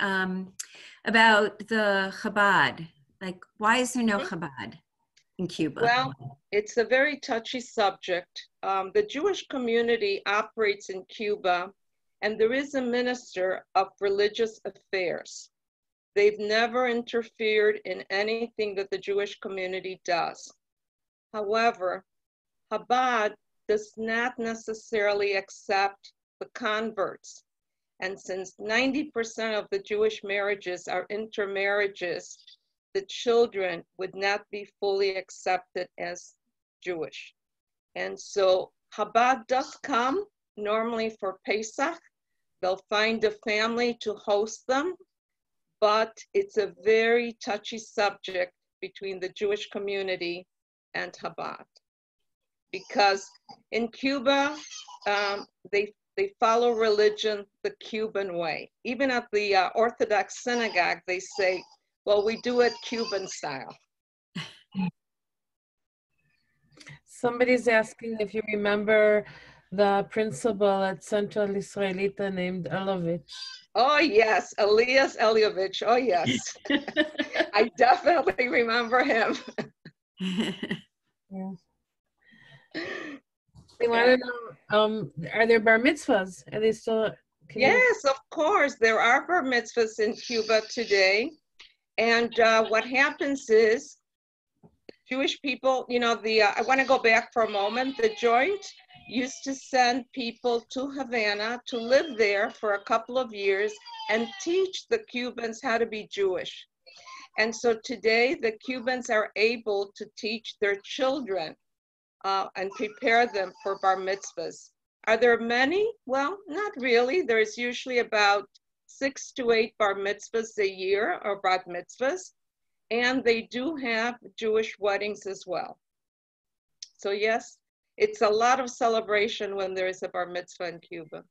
about the Chabad. Like, why is there no Chabad in Cuba? Well, it's a very touchy subject. The Jewish community operates in Cuba, and there is a minister of religious affairs. They've never interfered in anything that the Jewish community does. However, Chabad does not necessarily accept the converts. And since 90% of the Jewish marriages are intermarriages, the children would not be fully accepted as Jewish. And so Chabad does come normally for Pesach. They'll find a family to host them, but it's a very touchy subject between the Jewish community and Chabad. Because in Cuba, they follow religion the Cuban way. Even at the Orthodox synagogue, they say, well, we do it Cuban style. Somebody's asking if you remember the principal at Central Israelita named Elovich. Oh, yes, Elias Eliovich. Oh, yes. I definitely remember him. Yeah. They want to know, are there bar mitzvahs? Are they still? Yes, of course. There are bar mitzvahs in Cuba today. And what happens is Jewish people, you know, I want to go back for a moment. The Joint used to send people to Havana to live there for a couple of years and teach the Cubans how to be Jewish. And so today the Cubans are able to teach their children and prepare them for bar mitzvahs. Are there many? Well, not really. There's usually about 6 to 8 bar mitzvahs a year, or bat mitzvahs, and they do have Jewish weddings as well. So yes, it's a lot of celebration when there is a bar mitzvah in Cuba.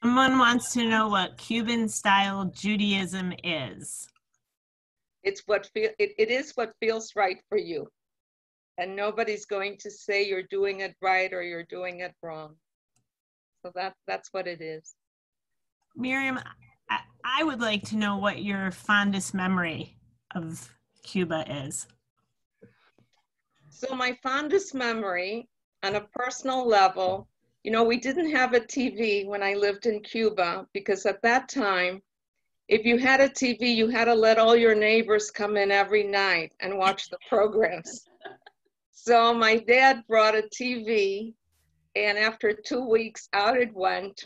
Someone wants to know what Cuban-style Judaism is. It is what feels right for you. And nobody's going to say you're doing it right or you're doing it wrong. So that's what it is. Miriam, I would like to know what your fondest memory of Cuba is. So my fondest memory on a personal level, you know, we didn't have a TV when I lived in Cuba, because at that time, if you had a TV, you had to let all your neighbors come in every night and watch the programs. So my dad brought a TV, and after 2 weeks, out it went.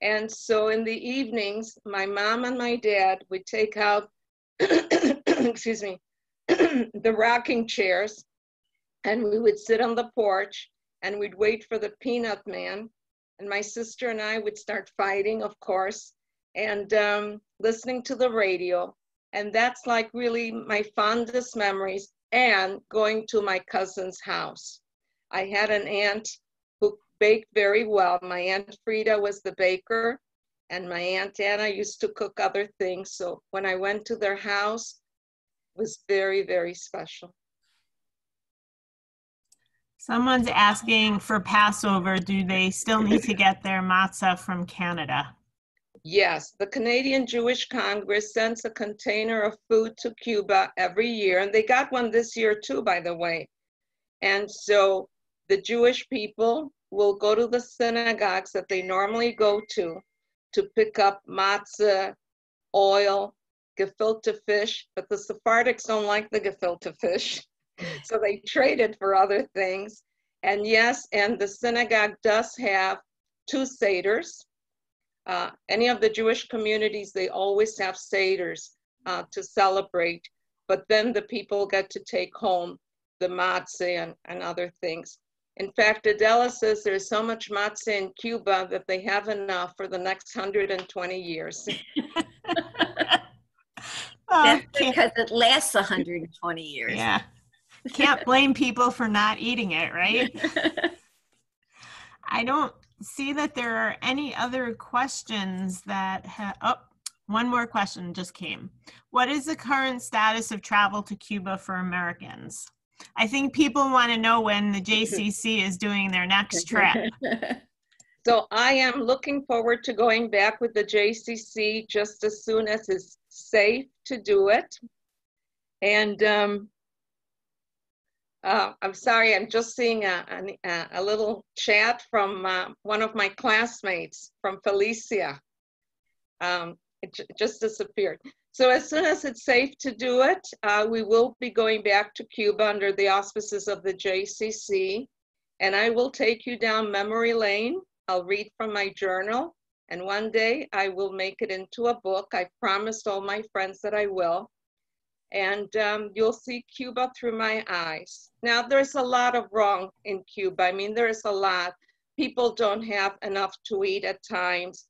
And so in the evenings, my mom and my dad would take out, excuse me, the rocking chairs, and we would sit on the porch and we'd wait for the Peanut Man. And my sister and I would start fighting, of course, and listening to the radio. And that's like really my fondest memories, and going to my cousin's house. I had an aunt who baked very well. My Aunt Frida was the baker, and my Aunt Anna used to cook other things. So when I went to their house, it was very, very special. Someone's asking for Passover, do they still need to get their matzah from Canada? Yes, the Canadian Jewish Congress sends a container of food to Cuba every year, and they got one this year too, by the way. And so the Jewish people will go to the synagogues that they normally go to pick up matzah, oil, gefilte fish, but the Sephardics don't like the gefilte fish, so they trade it for other things. And yes, and the synagogue does have 2 seders. Any of the Jewish communities, they always have seders to celebrate, but then the people get to take home the matzah and other things. In fact, Adela says there's so much matzah in Cuba that they have enough for the next 120 years. That's because it lasts 120 years. Yeah. Can't blame people for not eating it, right? I don't see that there are any other questions that one more question just came. What is the current status of travel to Cuba for Americans? I think people want to know when the JCC is doing their next trip. So I am looking forward to going back with the JCC just as soon as it's safe to do it. And I'm sorry, I'm just seeing a little chat from one of my classmates from Felicia. It just disappeared. So as soon as it's safe to do it, we will be going back to Cuba under the auspices of the JCC. And I will take you down memory lane. I'll read from my journal. And one day I will make it into a book. I promised all my friends that I will. And you'll see Cuba through my eyes. Now, there's a lot of wrong in Cuba. I mean, there's a lot. People don't have enough to eat at times.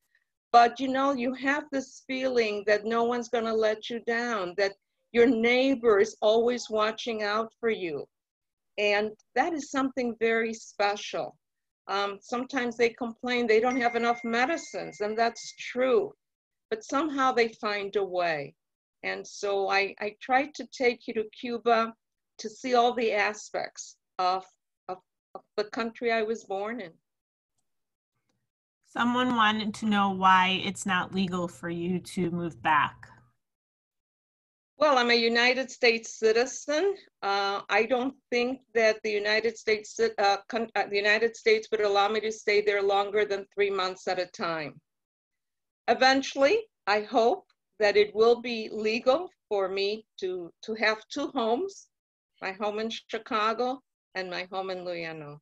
But, you know, you have this feeling that no one's going to let you down, that your neighbor is always watching out for you. And that is something very special. Sometimes they complain they don't have enough medicines, and that's true. But somehow they find a way. And so I tried to take you to Cuba to see all the aspects of the country I was born in. Someone wanted to know why it's not legal for you to move back. Well, I'm a United States citizen. I don't think that the United States would allow me to stay there longer than 3 months at a time. Eventually, I hope that it will be legal for me to have 2 homes, my home in Chicago and my home in Luyano.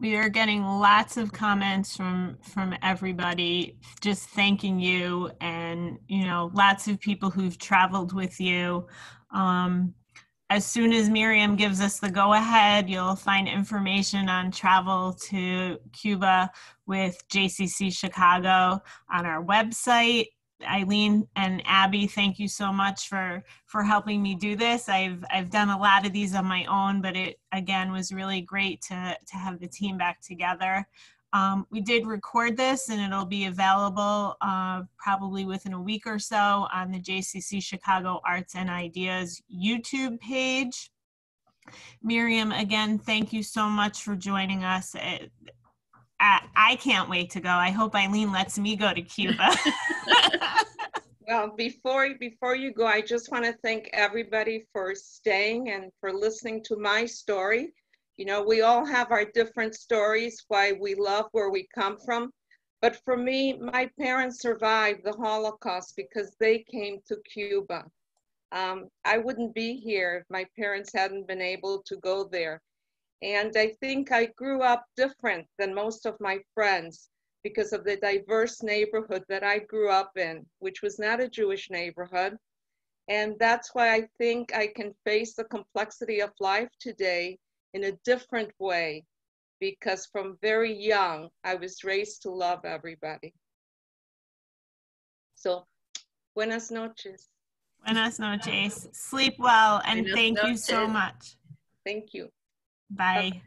We are getting lots of comments from everybody just thanking you, and you know, lots of people who've traveled with you. As soon as Miriam gives us the go-ahead, you'll find information on travel to Cuba with JCC Chicago on our website. Eileen and Abby, thank you so much for helping me do this. I've done a lot of these on my own, but it again was really great to have the team back together. We did record this, and it'll be available probably within a week or so on the JCC Chicago Arts and Ideas YouTube page. Miriam, again, thank you so much for joining us. I can't wait to go. I hope Eileen lets me go to Cuba. Well, before you go, I just want to thank everybody for staying and for listening to my story. You know, we all have our different stories, why we love where we come from. But for me, my parents survived the Holocaust because they came to Cuba. I wouldn't be here if my parents hadn't been able to go there. And I think I grew up different than most of my friends because of the diverse neighborhood that I grew up in, which was not a Jewish neighborhood. And that's why I think I can face the complexity of life today in a different way, because from very young, I was raised to love everybody. So, buenas noches. Buenas noches. Sleep well, and thank you so much. Thank you. Bye.